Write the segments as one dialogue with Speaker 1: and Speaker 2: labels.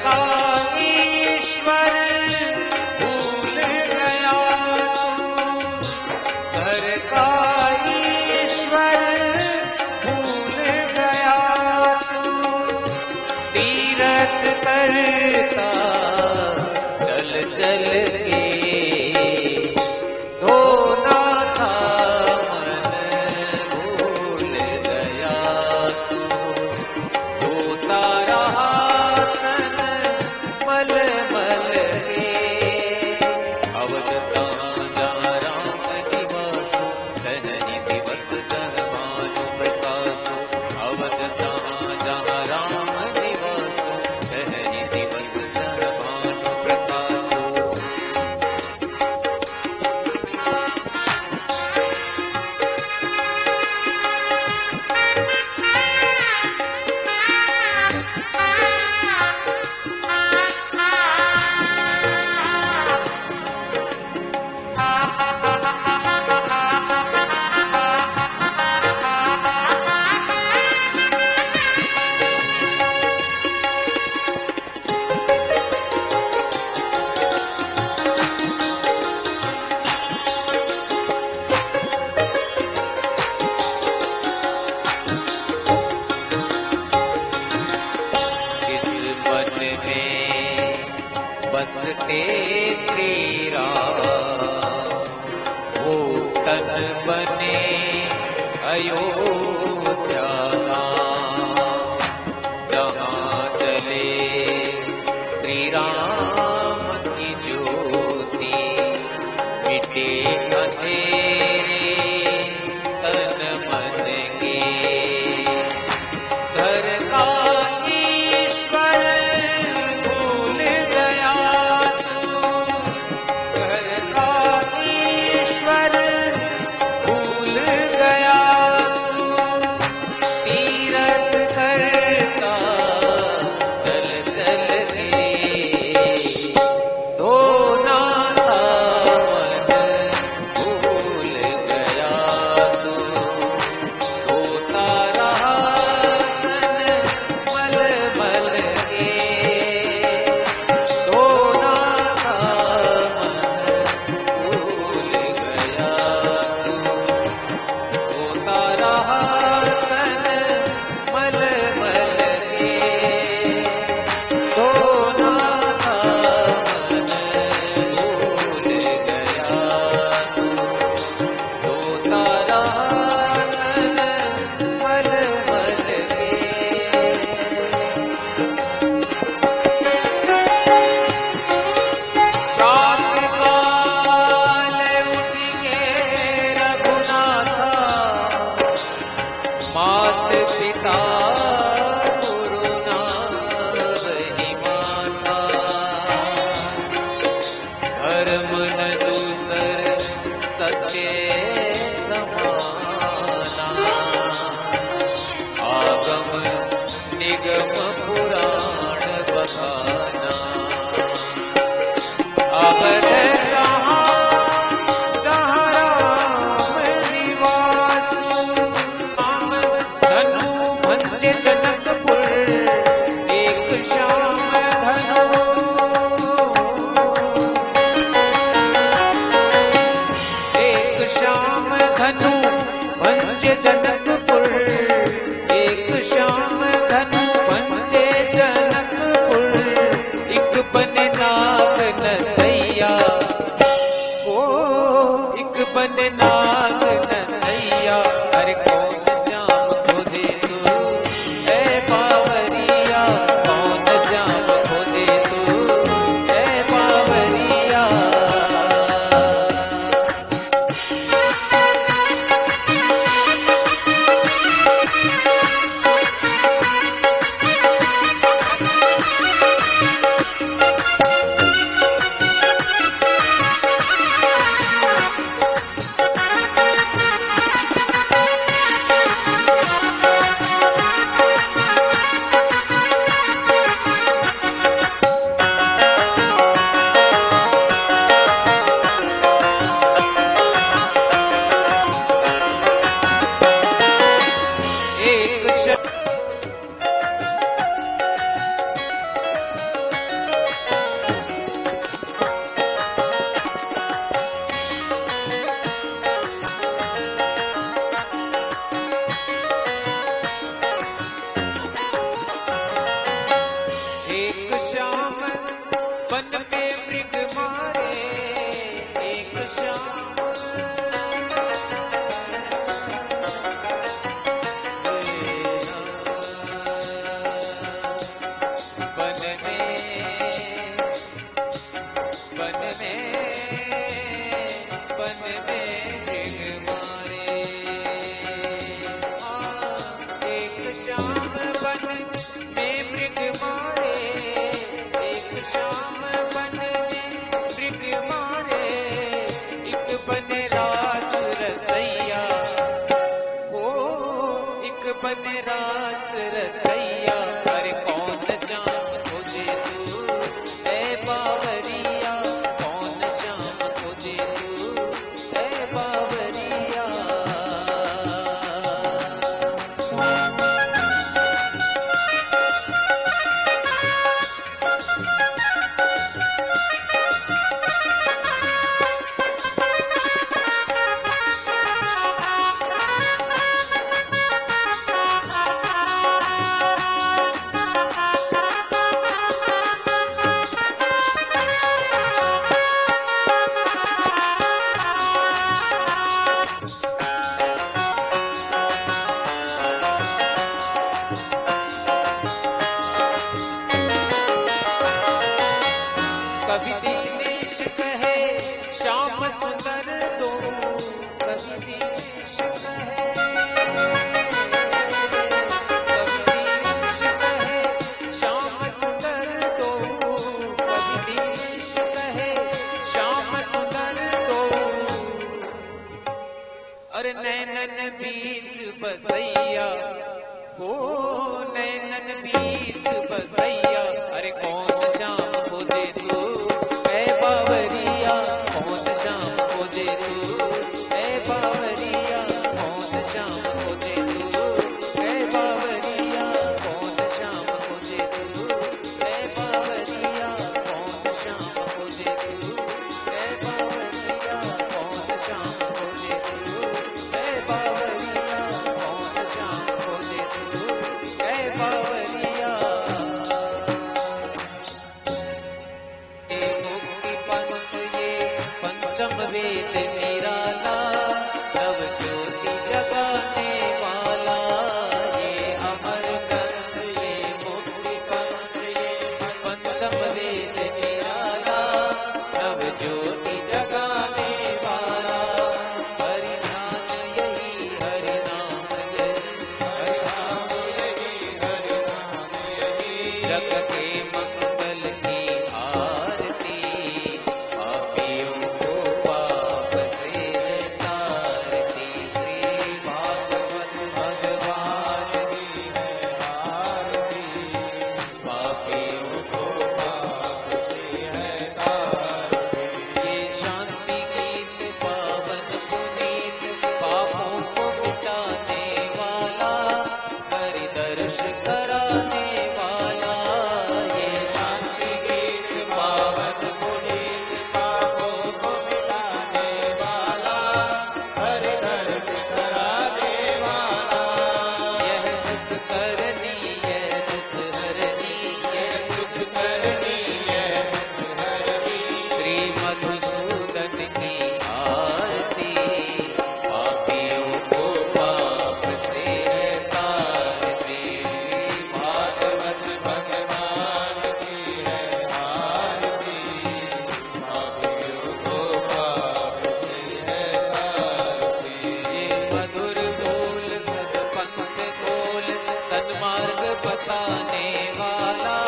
Speaker 1: का ईश्वर भूल गया तू, घर का ईश्वर भूल गया तू। तीरथ करता चल चल के धोना था मन भूल गया तू। होता रहा तन मल मल रे, अवधता जा राम निवासो, धनहि दिवस जन भानु प्रकाशो। अवधता जा राम निवासो, धनहि दिवस जन भानु प्रकाशो। बसते श्री राम, वो तन बने अयोध्या धाम। जहाँ चले श्री राम की ज्योति, मिटे अंधेरे तन मन के। घर का ईश्वर भूल गया तू, घर का ईश्वर भूल गया तू। कहे श्याम सुंदर दो कवि दीनेश कहे, कवि दीनेश कहे श्याम सुंदर दो कवि दीनेश कहे श्याम सुंदर दो। अरे नैनन बीच बसैया हो नैनन बीच बसैया, अरे कौन श्याम खोजे तू ऐ बावरिया, कौन श्याम खोजे तू ऐ बावरिया, कौन श्याम खोजे तू ऐ बावरिया, कौन श्याम खोजे तू ऐ बावरिया, कौन श्याम खोजे तू ऐ बावरिया, कौन श्याम खोजे तू ऐ बावरिया, कौन श्याम खोजे तू ऐ बावरिया। ये मुक्ति पंथ ये पंचम वेद निराला, नव ज्योति जगाने वाला ये अमर ग्रंथ, ये मुक्ति पंथ ये पंचम वेद निराला, नव ज्योति जगाने वाला। हरि नाम यही हरि नाम यही हरि नाम यही हरि नाम यही, जग के मंगल की आरती, पापियों को पाप से है तारती। श्री भागवत भगवान की है आरती, पापियों को पाप से है तारती। ये शांति गीत पावन पुनीत, पापों को मिटाने वाला, हरि दर्श कराने वाला। ये शांति गीत पावन पुनीत, पापों को मिटाने वाला, हरि दर्श कराने वाला। यह सुख करनी यह दुख हरनी, यह सुख करनी यह दुख हरनी। श्री मधुसूदन की आरती, पापियों को पाप से है तारती। भागवत भगवान की है आरती, पापियों को पाप से है तारती। ये मधुर बोल सतपंथ खोल, सन्मार्ग बताने वाला,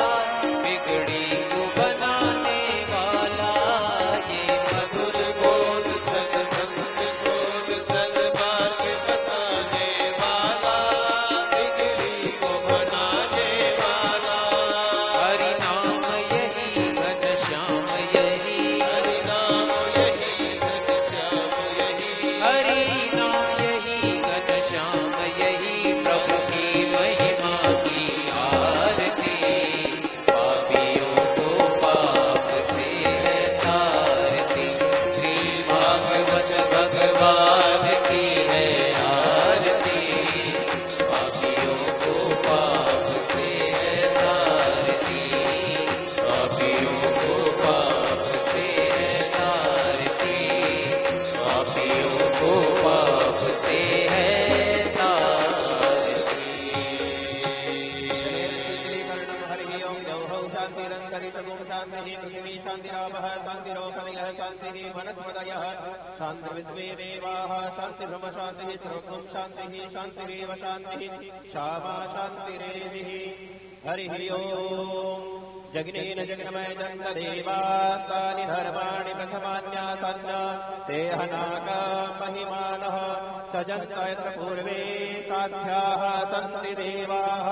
Speaker 1: बिगड़ी को बनाने वाला। ये मधुर बोल सतपंथ खोल, सन्मार्ग बताने वाला, बिगड़ी को बनाने वाला। हरि नाम यही घनश्याम यही, हरि नाम यही घनश्याम यही, हरि नाम यही घनश्याम यही। प्रभु की महिमा की आरती, पापियों को पाप से है तारती। श्री भागवत भगवान की है आरती, पापियों को पाप से है तारती, पापियों को पाप से है तारती, पापियों को पाप से है तारती।
Speaker 2: हरि ओम जौहौ शांतिरंतरिक्षगुं शांतिः, पृथिवी शान्तिरापः शान्तिरोषधयः शान्तिः वनस्पतयः, शान्तिर्विश्वे देवाः शान्तिर्ब्रह्म शान्तिः, सर्वगुं शान्तिः शान्तिरेव शान्तिः, क्षमा शान्तिरेधिः। हरिः ओम जग्नेन जग्नमय देवास्तानि धर्माणि प्रथमान्यासन्न, ते हनाका महिमानः सजन्त यत्र पूर्वे साध्याः सन्ति देवाः।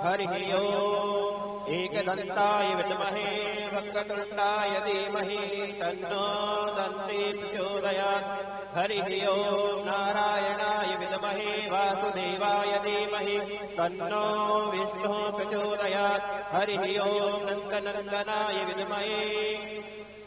Speaker 2: हरिः ओम एकदन्ताय विद्महे वक्रतुण्डाय धीमहि, तन्नो दन्ती प्रचोदयात्। हरिः ओम नारायणाय विद्महे वासुदेवाय धीमहि, तन्नो विष्णुः प्रचोदयात्। हरिः ओम नन्दनन्दनाय विद्महे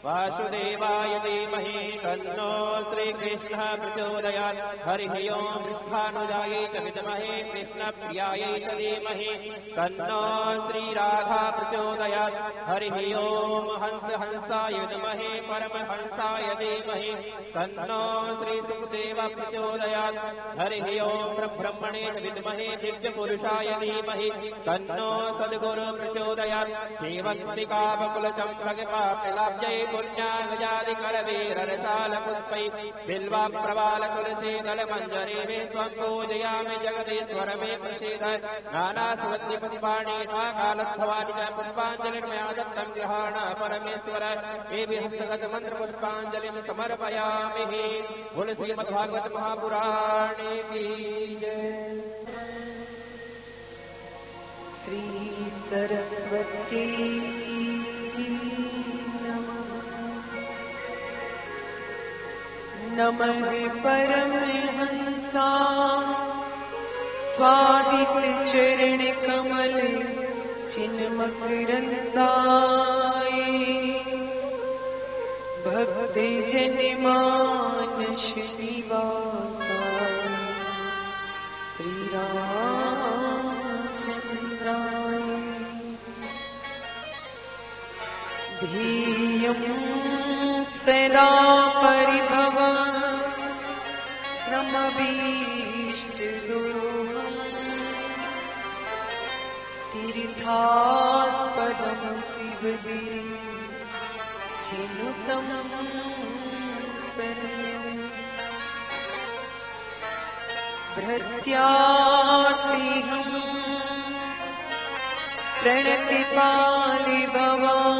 Speaker 2: वासुदेवाय धीमहि, तन्नो श्रीकृष्णः प्रचोदयात्। हरिः ओम कृष्णानुजायै च विद्महे कृष्णप्रियायै च धीमहि, तन्नो श्रीराधा प्रचोदयात्। हरिः ओम हंसाय विद्महे परमहंसाय धीमहि, तन्नो श्रीसुखदेवः प्रचोदयात्। हरिः ओम ब्रह्मणे च विद्महे दिव्यपुरुषाय धीमहि, तन्नो सद्गुरुः प्रचोदयात्। सेवन्तिकावकुलचम्पकपाप्यलाब्जै पुण्यागजादिकरवीररसालपुष्पै बिल्वाप्रवालतुलसीदलमञ्जरी त्वं पूजयामि जगदीश्वर मे प्रसीद नानासुगन्धिपुष्पाणि कालस्थवानि च पुष्पाञ्जलिर्मया दत्तं गृहाण परमेश्वर एवि हस्तगतमन्त्रपुष्पाञ्जलिं समर्पयामि। बोल श्रीमद्भागवत महापुराणे की जय।
Speaker 3: श्री सरस्वती नमः परमहंसा स्वादित चरण कमल चिन्मकरन्दाय भक्त जन मानस निवासा श्री रामचंद्राय ध्येयं सदा परिभवं क्रमभीष्टदोहम् तीर्थास्पदं शिवगिरिं चिनुतं शरणं भृत्यातिहं प्रणतिपालि भवादिभूतं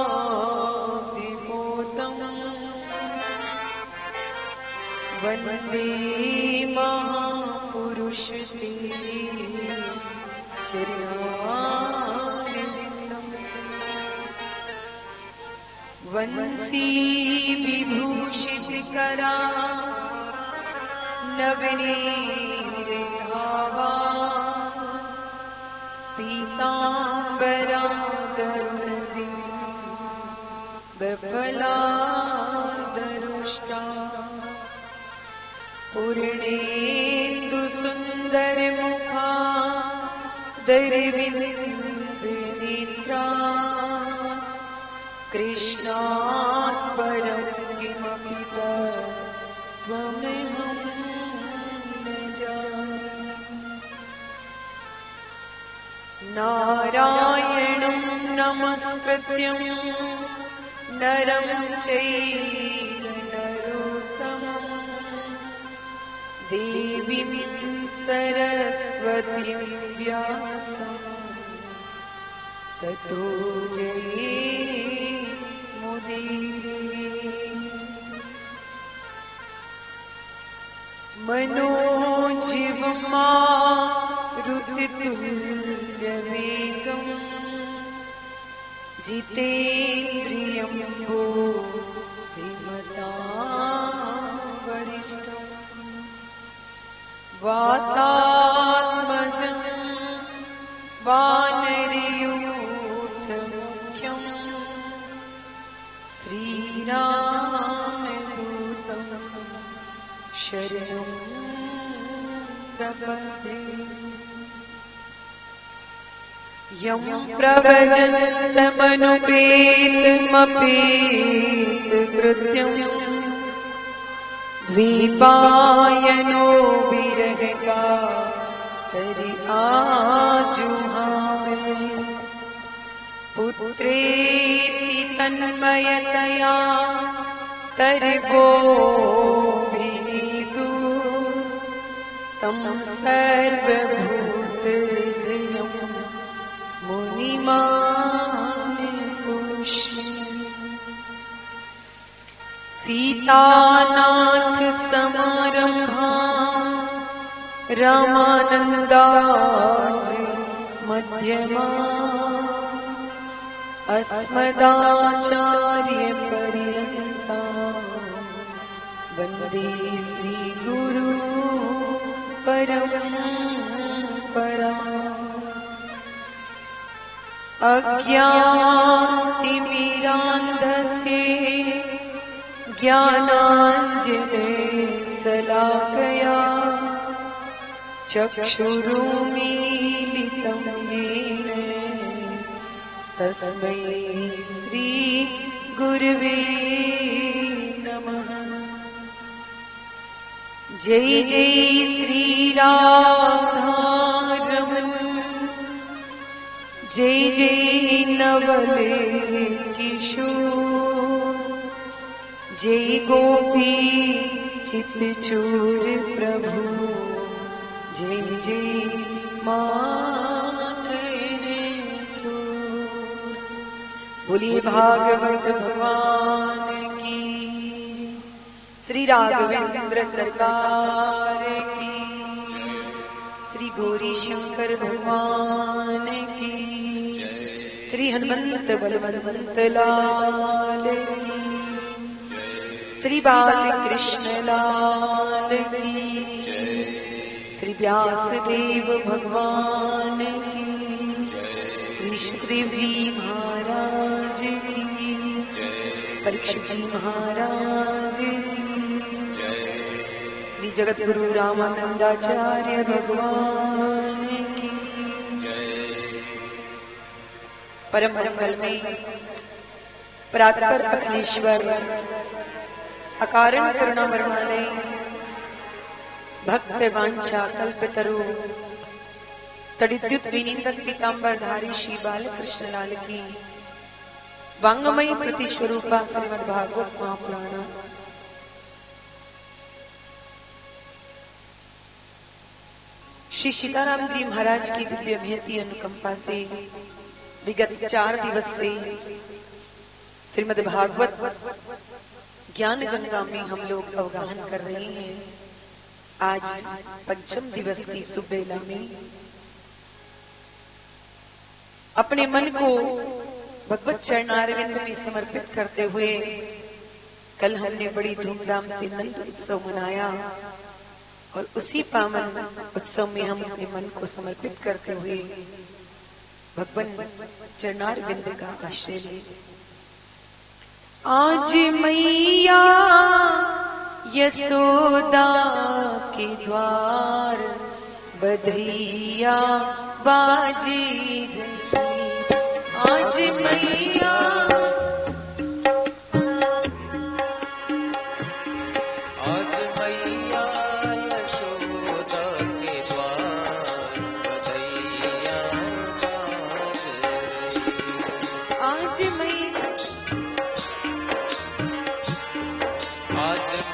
Speaker 3: वन्दे महापुरुष ते चरणारविन्दम् वंशी विभूषितकरा नवनीरधावा पीताम्बरादरुणदि बफलादरुष्टा पूर्णेन्दुसुन्दरमुखा दरविन्दनेत्रा कृष्णात् परं किमपि त्वमेवं न जाने। नारायणं नमस्कृत्यं नरं चैव नरोत्तमं देवीं सरस्वतीं व्यासं ततो जयेमुदीरये। मनोजीवं मारुततुल्यवेगं जितेन्द्रियं बुद्धिमतां वातात्मजं वानरयूथमुख्यं श्रीरामदूतं शरणं प्रपद्ये। यं प्रव्रजन्तमनुपेतमपेतकृत्यं द्वीपायनो विरहकातरि आजुहावे पुत्रेति तन्मयतया तर्वोऽभिनेदुस्तं सर्वभूतहृदयं मुनिमानतोषि। सीतानाथ समारंभा रामानन्दार्ज मध्यमा अस्मदाचार्यपर्यन्ता वन्दे श्रीगुरु परम्परा। अज्ञानतिमिरान्धस्य ज्ञानाञ्जनशलाकया चक्षुरुन्मीलितं येन तस्मै श्रीगुरवे नमः। जय जय श्रीराधारमण जय जय नवल किशोर जय गोपी चित चूर प्रभु जय जय माधव चूर। बोलिए भागवत भगवान की जय। श्री राघवेंद्र सरकार की, श्री गौरी शंकर भगवान की, श्री हनुमंत बलवंत लाल की, श्री बाल कृष्ण लाल की, श्री व्यासदेव भगवान की, श्री सुखदेव जी महाराज की, परीक्षित जी महाराज की, श्री जगत गुरु रामानंदाचार्य भगवान की। परम मंगल में परात्पर अखिलेश्वर अकारण करुणा वरमालय भक्त वांछा कल्पतरु तडिद्युत विनीत पीतांबर धारी श्री बालकृष्ण लाल की वांगमयी प्रति स्वरूपा श्रीमद् भागवत महापुराण श्री सीताराम जी महाराज की दिव्य महती अनुकंपा से विगत 4 दिवस से श्रीमद् भागवत ज्ञान गंगा में हम लोग अवगाहन कर रहे हैं। आज पंचम दिवस की सुबेला में अपने मन को भगवत चरणारविंद में समर्पित करते हुए कल हमने बड़ी धूमधाम से नंद उत्सव मनाया और उसी पावन उत्सव में हम अपने मन को समर्पित करते हुए भगवान चरणारविंद का आश्रय ले। आज मैया यशोदा के द्वार बधैया बाजी रही। आज मैया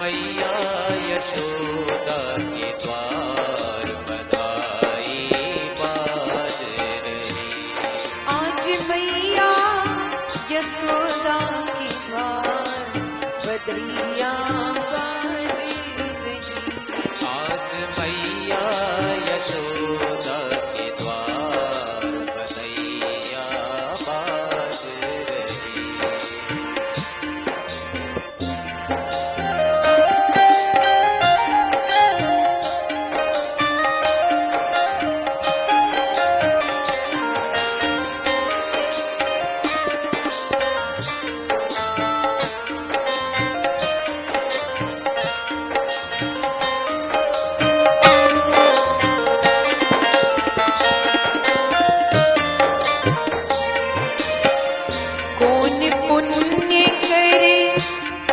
Speaker 1: मैया यशोदा के द्वार बधाई बाज रही।
Speaker 3: आज मैया यशोदा के द्वार बधैया बाज रही।
Speaker 1: आज मैया यशोदा के द्वार बधैया बाज रही।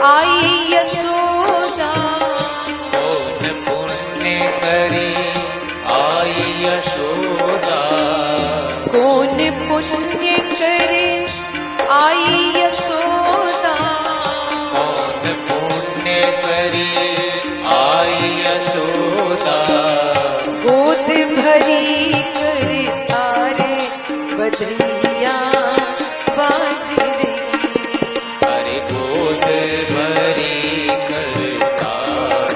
Speaker 3: आई यशोदा
Speaker 1: कौन पुण्य करे आई यशोदा।
Speaker 3: कौन पुण्य करे आई यशोदा।
Speaker 1: कौन पुण्य करे आई यशोदा।
Speaker 3: गोद भरी कर तारे बधैया बाज रही।
Speaker 1: अरे गोद भरी कर तार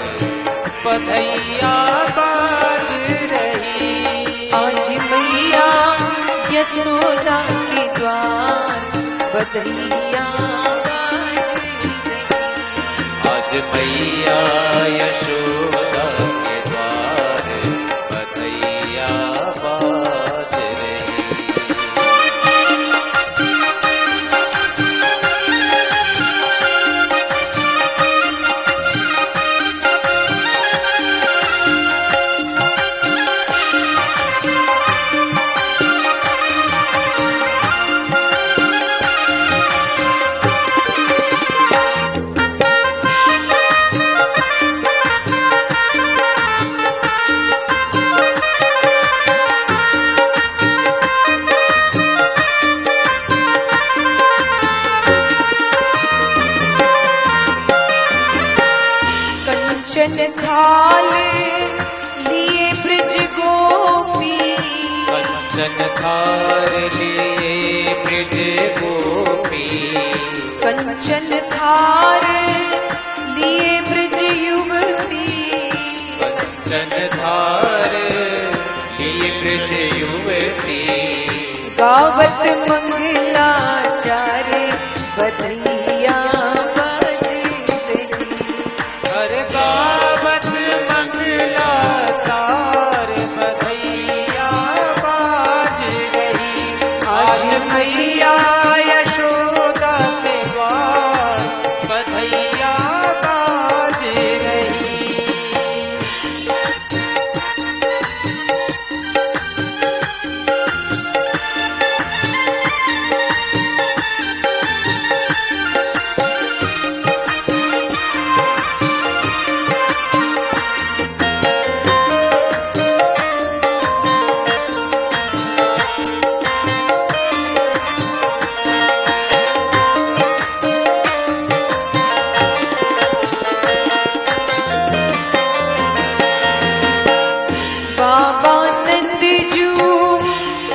Speaker 1: बधैया बाज रही।
Speaker 3: आज मैया यशोदा के द्वार बधैया बाज रही।
Speaker 1: आज मैया यशोदा के द्वार बधैया बाज रही।
Speaker 3: थाल लिए ब्रज गोपी,
Speaker 1: कंचन थाल लिए ब्रज गोपी,
Speaker 3: कंचन थाल लिए ब्रज युवती,
Speaker 1: कंचन थाल लिए ब्रज युवती,
Speaker 3: गावत मंगलाचार बधैया बाज रही।
Speaker 1: हर गावत मंगलाचार बधैया बाज रही। आज मैया यशोदा के द्वार बधैया बाज रही।
Speaker 3: बाबा नंद जू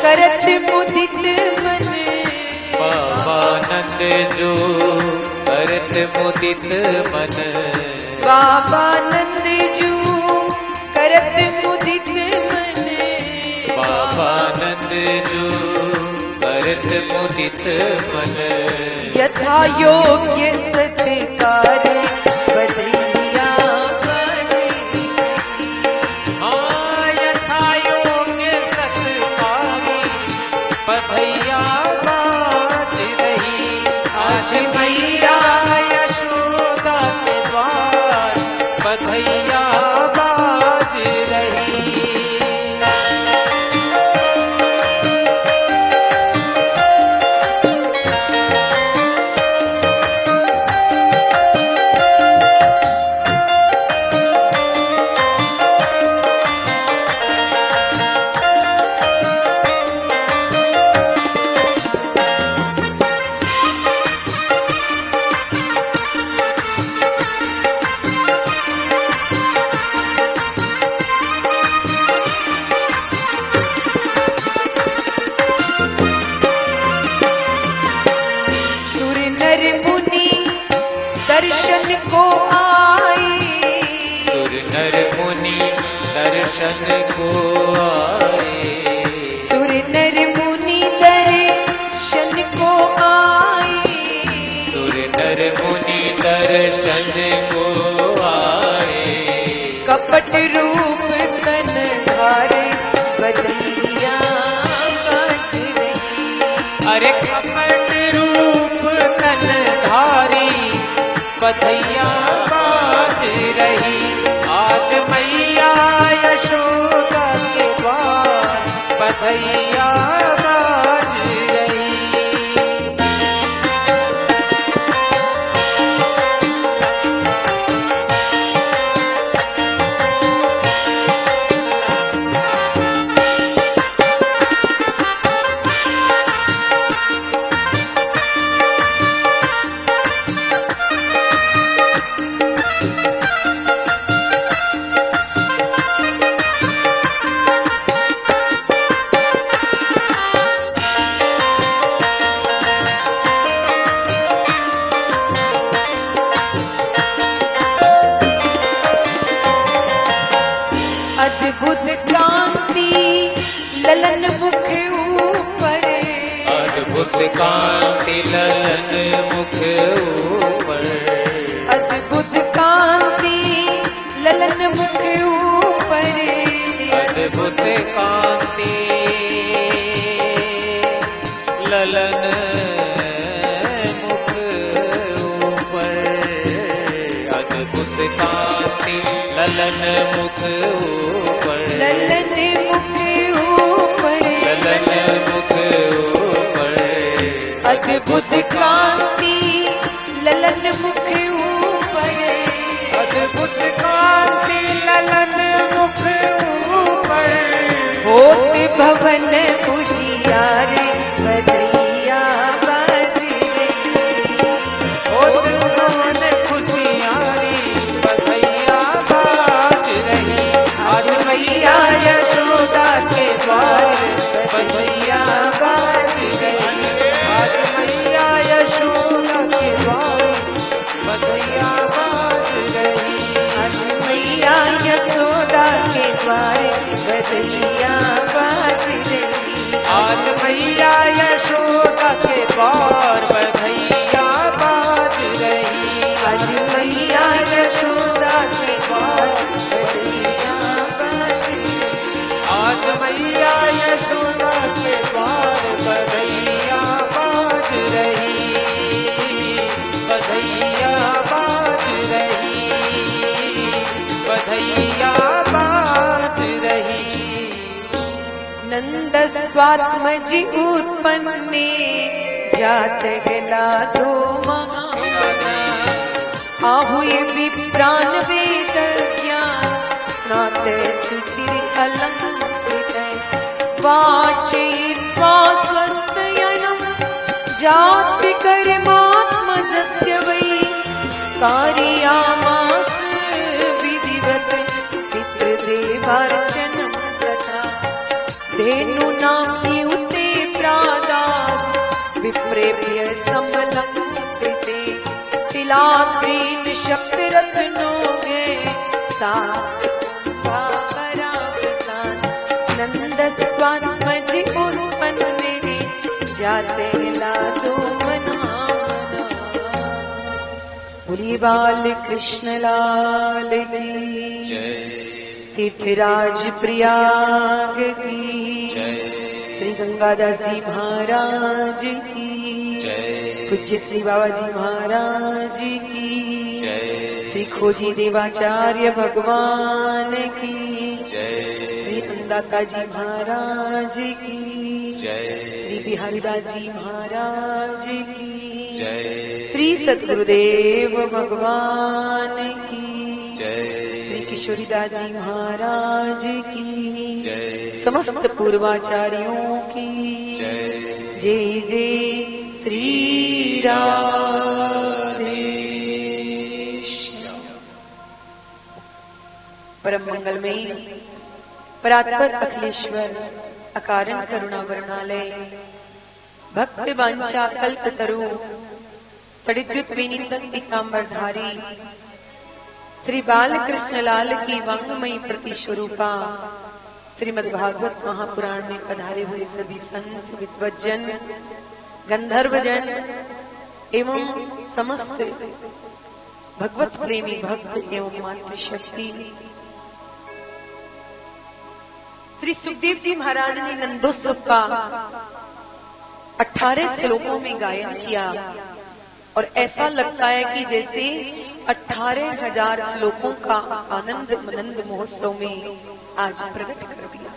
Speaker 3: करत मुदित मन,
Speaker 1: बाबा नंद जो करत मुदित मन,
Speaker 3: बाबा नंद जू करत मुदित मन,
Speaker 1: बाबा नंद जो करत मुदित मन,
Speaker 3: यथा योग्य सत्कार बधैया बाज रही।
Speaker 1: हाँ यथा योग्य सत्कारी बधैया बाज रही। आज मैया यशोदा के द्वार बधैया बाज रही।
Speaker 3: सुर नर मुनि दर्शन को आए,
Speaker 1: सुर नर मुनि दर्शन को आए,
Speaker 3: सुर नर मुनि दर्शन को आए,
Speaker 1: सुर नर मुनि दर्शन को आए।
Speaker 3: कपट रूप तन धारे बधैया बाज रही।
Speaker 1: अरे कपट रूप तन धारी बधैया बाज रही। आज मैया यशोदा के द्वार बधैया बाज रही।
Speaker 3: अद्भुत कांति ललन मुख ऊपर,
Speaker 1: अद्भुत कांति ललन मुख ऊपर,
Speaker 3: अद्भुत कांति ललन मुख ऊपर,
Speaker 1: अद्भुत कांति ललन मुख ऊपर, अद्भुत कांति ललन मुख ऊपर,
Speaker 3: ललन मुख ऊपर,
Speaker 1: ललन मुख ऊपर,
Speaker 3: अद्भुत कांति ललन मुख ऊपर,
Speaker 1: अद्भुत कांति ललन मुख ऊपर,
Speaker 3: होत भवन उजियार बधैया बाज रही।
Speaker 1: होत भवन खुशियारी बधैया बाज
Speaker 3: बधैया बाज रही।
Speaker 1: आज मैया यशोदा के द्वार बधैया बाज रही।
Speaker 3: आज मैया यशोदा के द्वार बधैया बाज रही।
Speaker 1: आज मैया यशोदा के द्वार बधैया बाज रही। बधैया बाज रही। बधैया बाज रही।
Speaker 3: नंदस्त्वात्मजि उत्पन्ने जात लादो आहुये विप्रान वेद ज्ञान स्नात सुचिर अलंकृत वाचयित्वा स्वस्तयनं जाति कर्मात्मजस्य वै कारयामास विधिवत पितृदेवार्चनं तथा धेनुनाम्युते प्रादात् विप्रेभ्य समलं कृते तिलात्रीन् शक्तिरत्नोगे सा नंदस्त्वात्मजि उत्पन्ने जाते लादो मना। बोलिए बाल कृष्ण लाल की तीर्थराज प्रयाग की श्री गंगादास जी महाराज की पूज्य श्री बाबा जी महाराज की श्री खोजी देवाचार्य भगवान की श्री अन्नदाता जी महाराज की श्री बिहारीदास जी महाराज की श्री सतगुरुदेव भगवान की श्री किशोरीदास जी महाराज की समस्त पूर्वाचार्यों की जय जय श्री राधे श्याम। परम मंगलमयी परात्पर अखिलेश्वर अकारण करुणा वर्णालय भक्त वांछा कल्प तरु तड़िद्युत विनिंदन पीतांबरधारी श्री बाल कृष्ण लाल की वांगमयी प्रति स्वरूपा श्रीमद् भागवत महापुराण में पधारे हुए सभी संत विद्वज्जन गंधर्वजन एवं समस्त भगवत प्रेमी भक्त एवं मातृशक्ति। श्री सुखदेव जी महाराज ने नंदोत्सव का 18 श्लोकों में गायन किया और ऐसा लगता है कि जैसे 18,000 श्लोकों का आनंद मनंद महोत्सव में आज प्रकट कर दिया।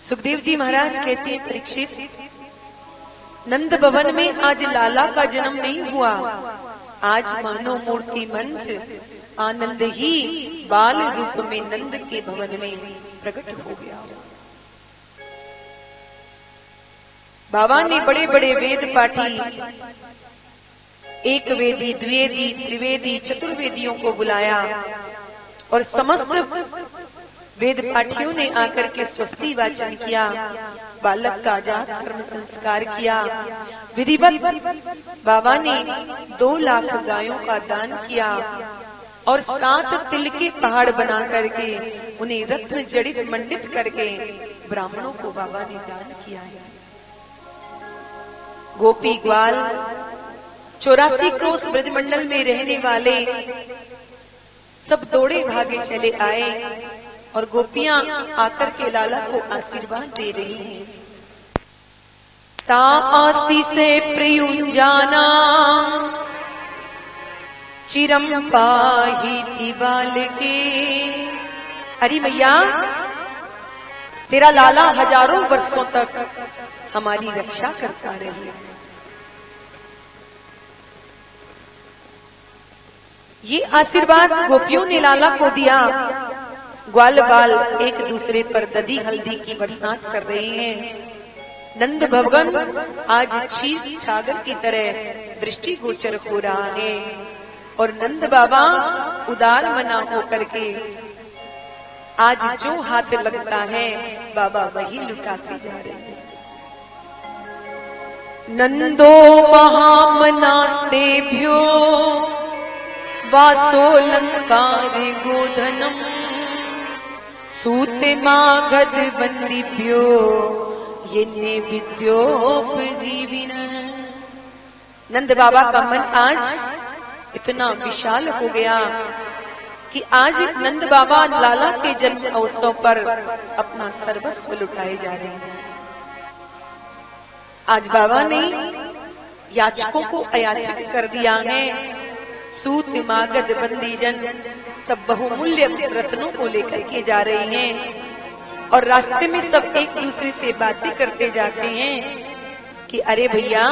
Speaker 3: सुखदेव जी महाराज कहते हैं, परीक्षित, नंद भवन में आज लाला का जन्म नहीं हुआ, आज मानो मूर्ति मंत्र आनंद ही बाल रूप में नंद के भवन में प्रकट हो गया। बाबा ने बड़े बड़े वेद पाठी, एक वेदी, द्विवेदी, त्रिवेदी, चतुर्वेदियों को बुलाया और समस्त वेद पाठियों ने आकर के स्वस्ति वाचन किया, बालक का जात कर्म संस्कार किया। विधिवत बाबा ने 2 लाख गायों का दान किया और 7 तिल के पहाड़ बना करके उन्हें रत्न जड़ित मंडित करके ब्राह्मणों को बाबा ने दान किया है। गोपी ग्वाल 84 क्रोश ब्रजमंडल में रहने वाले सब दौड़े भागे चले आए और गोपियां आकर के लाला को आशीर्वाद दे रही हैं। ता आसी से प्रयुंजाना चिरम पाही तिवाल के। अरे मैया, तेरा लाला हजारों वर्षों तक हमारी रक्षा करता रहे। ये आशीर्वाद गोपियों ने लाला को दिया। ग्वाल बाल एक दूसरे पर दधी हल्दी की बरसात कर रहे हैं। नंद भवन आज क्षीर छागर की तरह दृष्टि गोचर हो रहा है और नंद बाबा उदार मना होकर के आज जो हाथ लगता है बाबा वही लुटाते जा रहे हैं। नंदो महामनास्तेभ्यो वासोलंकार गोधनम सूत मागध बंदीप्यो ये विद्योपजीविन। नंद बाबा का मन आज इतना विशाल हो गया कि आज नंद बाबा लाला के जन्म उत्सव पर अपना सर्वस्व लुटाए जा रहे हैं। आज बाबा ने याचकों को अयाचक कर दिया है। सूत मागध बंदीजन सब बहुमूल्य रत्नों को लेकर के जा रहे हैं और रास्ते में सब एक दूसरे से बातें करते जाते हैं कि अरे भैया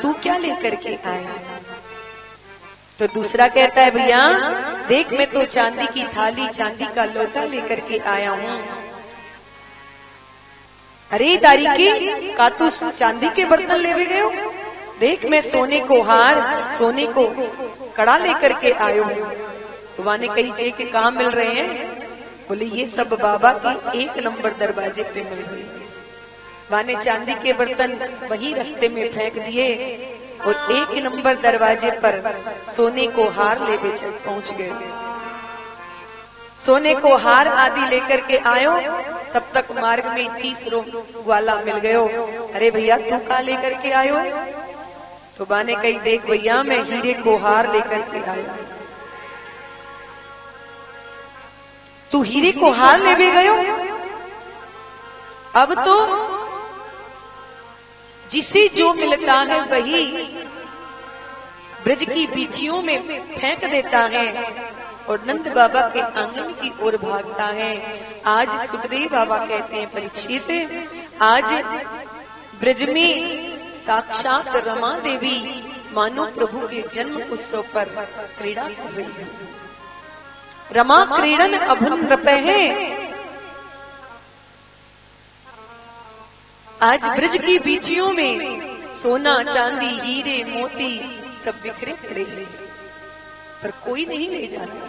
Speaker 3: तू क्या लेकर के आया। तो दूसरा कहता है भैया देख मैं तो चांदी की थाली चांदी का लोटा लेकर के आया हूँ। अरे दारी की का तू चांदी के बर्तन ले गए हो। देख मैं सोने को हार सोने को कड़ा लेकर के आयो हूँ। तो वाने कही जे के कहाँ मिल रहे हैं। बोले ये सब बाबा के 1 नंबर दरवाजे पे मिल रहे हैं। वाने चांदी के बर्तन वही रास्ते में फेंक दिए और 1 नंबर दरवाजे पर सोने को हार ले पहुंच गए। सोने को हार आदि लेकर के आयो तब तक मार्ग में 30 ग्वाला मिल गयो। अरे भैया तू का लेकर के आयो। तो बाने कही देख भैया मैं हीरे को हार लेकर के आया। तू हीरे को हार ले भी गयो। अब तो जिसे जो मिलता है वही ब्रज की बीथियों में फेंक देता है और नंद बाबा के आंगन की ओर भागता है। आज सुखदेव बाबा कहते हैं परीक्षित आज ब्रज में साक्षात रमा देवी मानो प्रभु के जन्म उत्सव पर क्रीड़ा कर रही है। रमा क्रीड़न अभुन नृपहे। आज ब्रज की बीथियों में सोना चांदी हीरे मोती सब बिखरे पड़े हैं पर कोई नहीं ले जाता।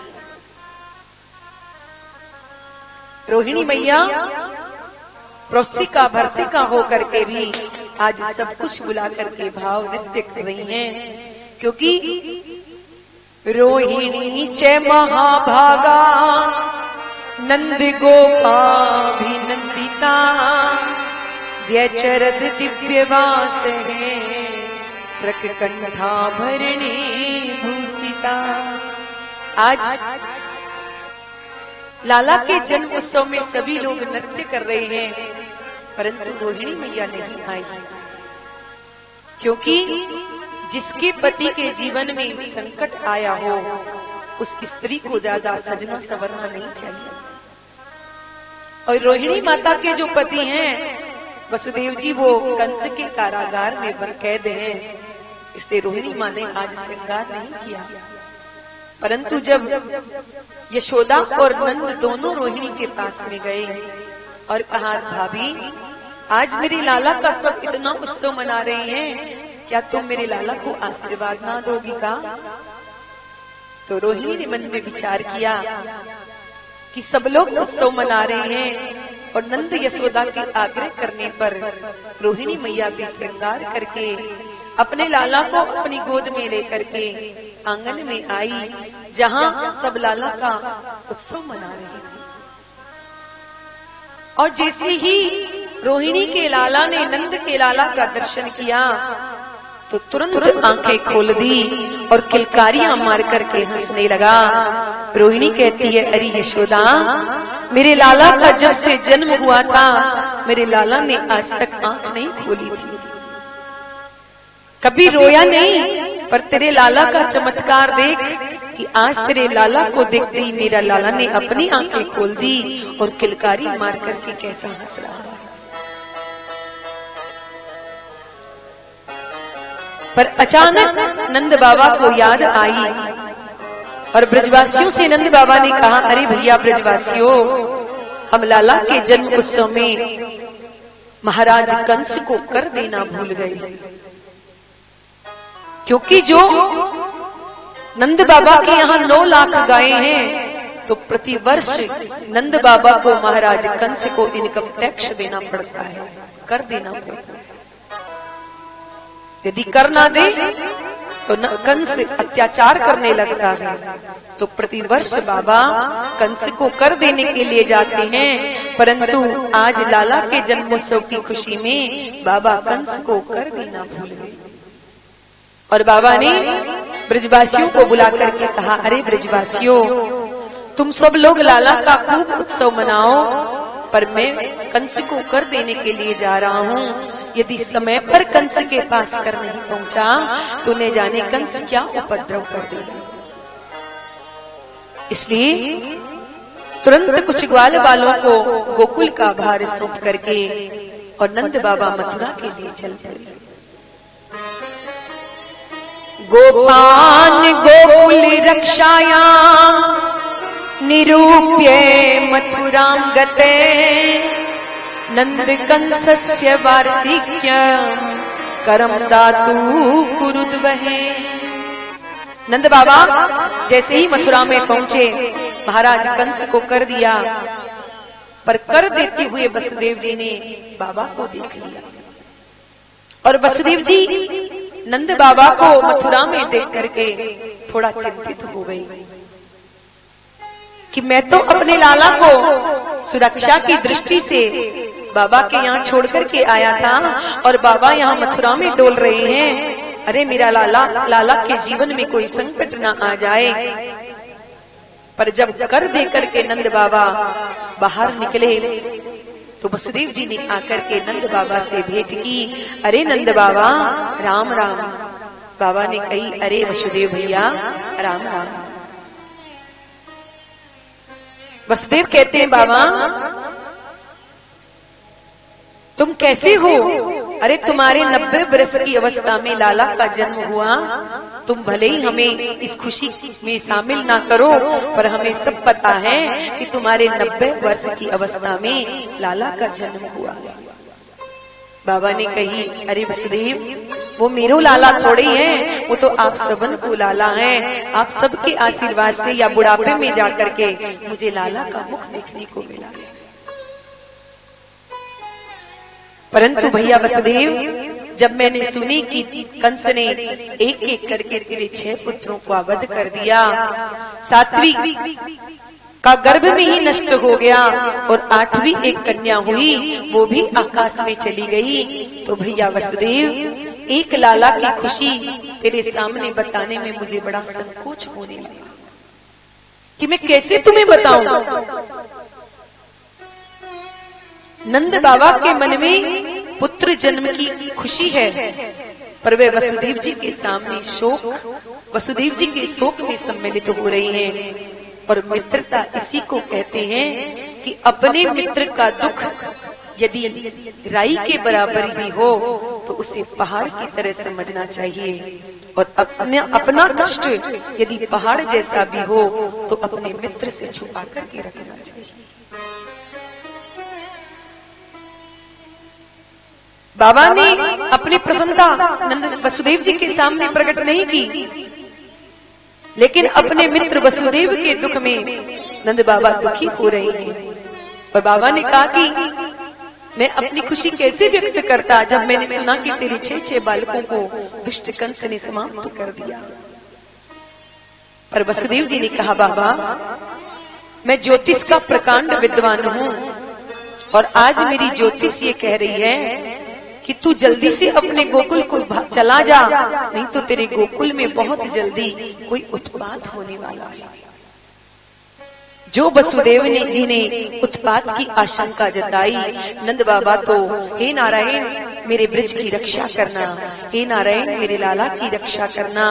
Speaker 3: रोहिणी मैया प्रोसिका भरसिका होकर के भी आज सब कुछ बुला करके भाव नृत्य कर रही हैं क्योंकि रोहिणी च महाभागा नंद गोपाभिनंदिता व्यचरद दिव्यवास है स्रक कंठाभरणी भूषिता। आज लाला के जन्म उत्सव में सभी लोग नृत्य कर रहे हैं परंतु रोहिणी मैया नहीं आई क्योंकि जिसके पति के जीवन में संकट आया हो उस स्त्री को ज्यादा सजना संवरना नहीं चाहिए। और रोहिणी माता के जो पति हैं वसुदेव जी वो कंस के कारागार में कैद हैं इसलिए रोहिणी माँ ने आज श्रृंगार नहीं किया। परंतु जब यशोदा और नंद दोनों रोहिणी के पास में गए और कहा भाभी आज मेरे लाला का सब इतना उत्सव मना रहे हैं क्या तुम मेरे लाला को आशीर्वाद ना दोगी का। तो रोहिणी ने मन में विचार किया कि सब लोग उत्सव मना रहे हैं और नंद यशोदा के आग्रह करने पर रोहिणी मैया भी श्रृंगार करके अपने लाला को अपनी गोद में लेकर के आंगन में आई जहां सब लाला का उत्सव मना रहे हैं। और जैसे ही रोहिणी के लाला ने नंद के लाला का दर्शन किया तो तुरंत आंखें खोल दी और किलकारियां मार करके हंसने लगा। रोहिणी कहती है अरे यशोदा मेरे लाला का जब से जन्म हुआ था मेरे लाला ने आज तक आंख नहीं खोली थी कभी रोया नहीं पर तेरे लाला का चमत्कार देख कि आज तेरे लाला को देखते ही मेरा लाला ने अपनी आंखें खोल दी और किलकारी मार करके कैसा हंस रहा है। पर अचानक नंद बाबा को याद आई और ब्रजवासियों से नंद बाबा ने कहा अरे भैया ब्रजवासियों हम लाला के जन्म उत्सव में महाराज कंस को कर देना भूल गए क्योंकि जो नंद बाबा के यहाँ 9 लाख गायें हैं तो प्रतिवर्ष नंद बाबा को महाराज कंस को इनकम टैक्स देना पड़ता है कर देना पड़ता है। यदि कर ना दे तो कंस अत्याचार करने लगता है। तो प्रतिवर्ष बाबा कंस को कर देने के लिए जाते हैं, परंतु आज लाला के जन्मोत्सव की खुशी में बाबा कंस को कर देना भूल गए। और बाबा ने ब्रजवासियों को बुला करके कहा, अरे ब्रजवासियों, तुम सब लोग लाला का खूब उत्सव मनाओ, पर मैं कंस को कर देने के लिए जा रहा हूँ। यदि समय पर कंस के पास कर नहीं पहुंचा तो न जाने कंस क्या उपद्रव कर देगा। इसलिए तुरंत कुछ ग्वाल वालों को गोकुल का भार सौंप करके और नंद बाबा मथुरा के लिए चल पड़े। गोपान गोकुल रक्षायां निरूप्य मथुरां गते नंद कंसस्य वार्षिक्यं करम दातु कुरुद्वहे। नंद बाबा जैसे ही मथुरा में पहुंचे, महाराज कंस को कर दिया, पर कर देते हुए वसुदेव जी ने बाबा को देख लिया। और वसुदेव जी नंद बाबा को मथुरा में देख करके थोड़ा चिंतित हो गई कि मैं तो अपने लाला को सुरक्षा की दृष्टि से बाबा के यहाँ छोड़ करके आया था, और बाबा यहाँ मथुरा में डोल रहे हैं। अरे मेरा लाला के जीवन में कोई संकट ना आ जाए। पर जब कर दे करके नंद बाबा बाहर निकले तो वसुदेव जी ने आकर के नंद बाबा से भेंट की। अरे नंद बाबा राम राम। बाबा ने कही, अरे वसुदेव भैया राम राम। वसुदेव कहते हैं, बाबा तुम कैसे हो? अरे तुम्हारे 90 वर्ष की अवस्था में लाला का जन्म हुआ, तुम भले ही हमें इस खुशी में शामिल ना करो, पर हमें सब पता है कि तुम्हारे 90 वर्ष की अवस्था में लाला का जन्म हुआ। बाबा ने कही, अरे वसुदेव वो मेरो लाला थोड़ी है, वो तो आप सबन को लाला है। आप सबके आशीर्वाद से या बुढ़ापे में जाकर के मुझे लाला का मुख देखने को मिला। परंतु भैया वसुदेव, जब मैंने सुनी कि कंस ने एक एक करके तेरे 6 पुत्रों को अवध कर दिया, 7वीं का गर्भ में ही नष्ट हो गया, और 8वीं एक कन्या हुई, वो भी आकाश में चली गई, तो भैया वसुदेव एक लाला की खुशी तेरे सामने बताने में मुझे बड़ा संकोच होने लगा कि मैं कैसे तुम्हें बताऊं। नंद बाबा के मन में पुत्र जन्म की खुशी है, पर वे वसुदेव जी के सामने शोक, वसुदेव जी के शोक में सम्मिलित हो रही हैं। और मित्रता इसी को कहते हैं कि अपने मित्र का दुख यदि राई के बराबर भी हो तो उसे पहाड़ की तरह समझना चाहिए, और अपना कष्ट यदि पहाड़ जैसा भी हो तो अपने मित्र से छुपा करके रखना चाहिए। बाबा ने अपनी प्रसन्नता नंद वसुदेव जी के सामने प्रकट नहीं की, लेकिन अपने मित्र वसुदेव के दुख में नंद बाबा दुखी हो रहे हैं। और बाबा ने कहा कि मैं अपनी खुशी कैसे व्यक्त करता जब मैंने सुना कि तेरे 6 बालकों को दुष्ट कंस ने समाप्त कर दिया। पर वसुदेव जी ने कहा, बाबा मैं ज्योतिष का प्रकांड विद्वान हूँ, और आज मेरी ज्योतिष ये कह रही है कि तू जल्दी से अपने गोकुल को चला जा, नहीं तो तेरे गोकुल में बहुत जल्दी कोई उत्पात होने वाला है। जो वसुदेव जी ने उत्पात की आशंका जताई, नंद बाबा तो हे नारायण मेरे ब्रज की रक्षा करना, हे नारायण मेरे लाला की रक्षा करना,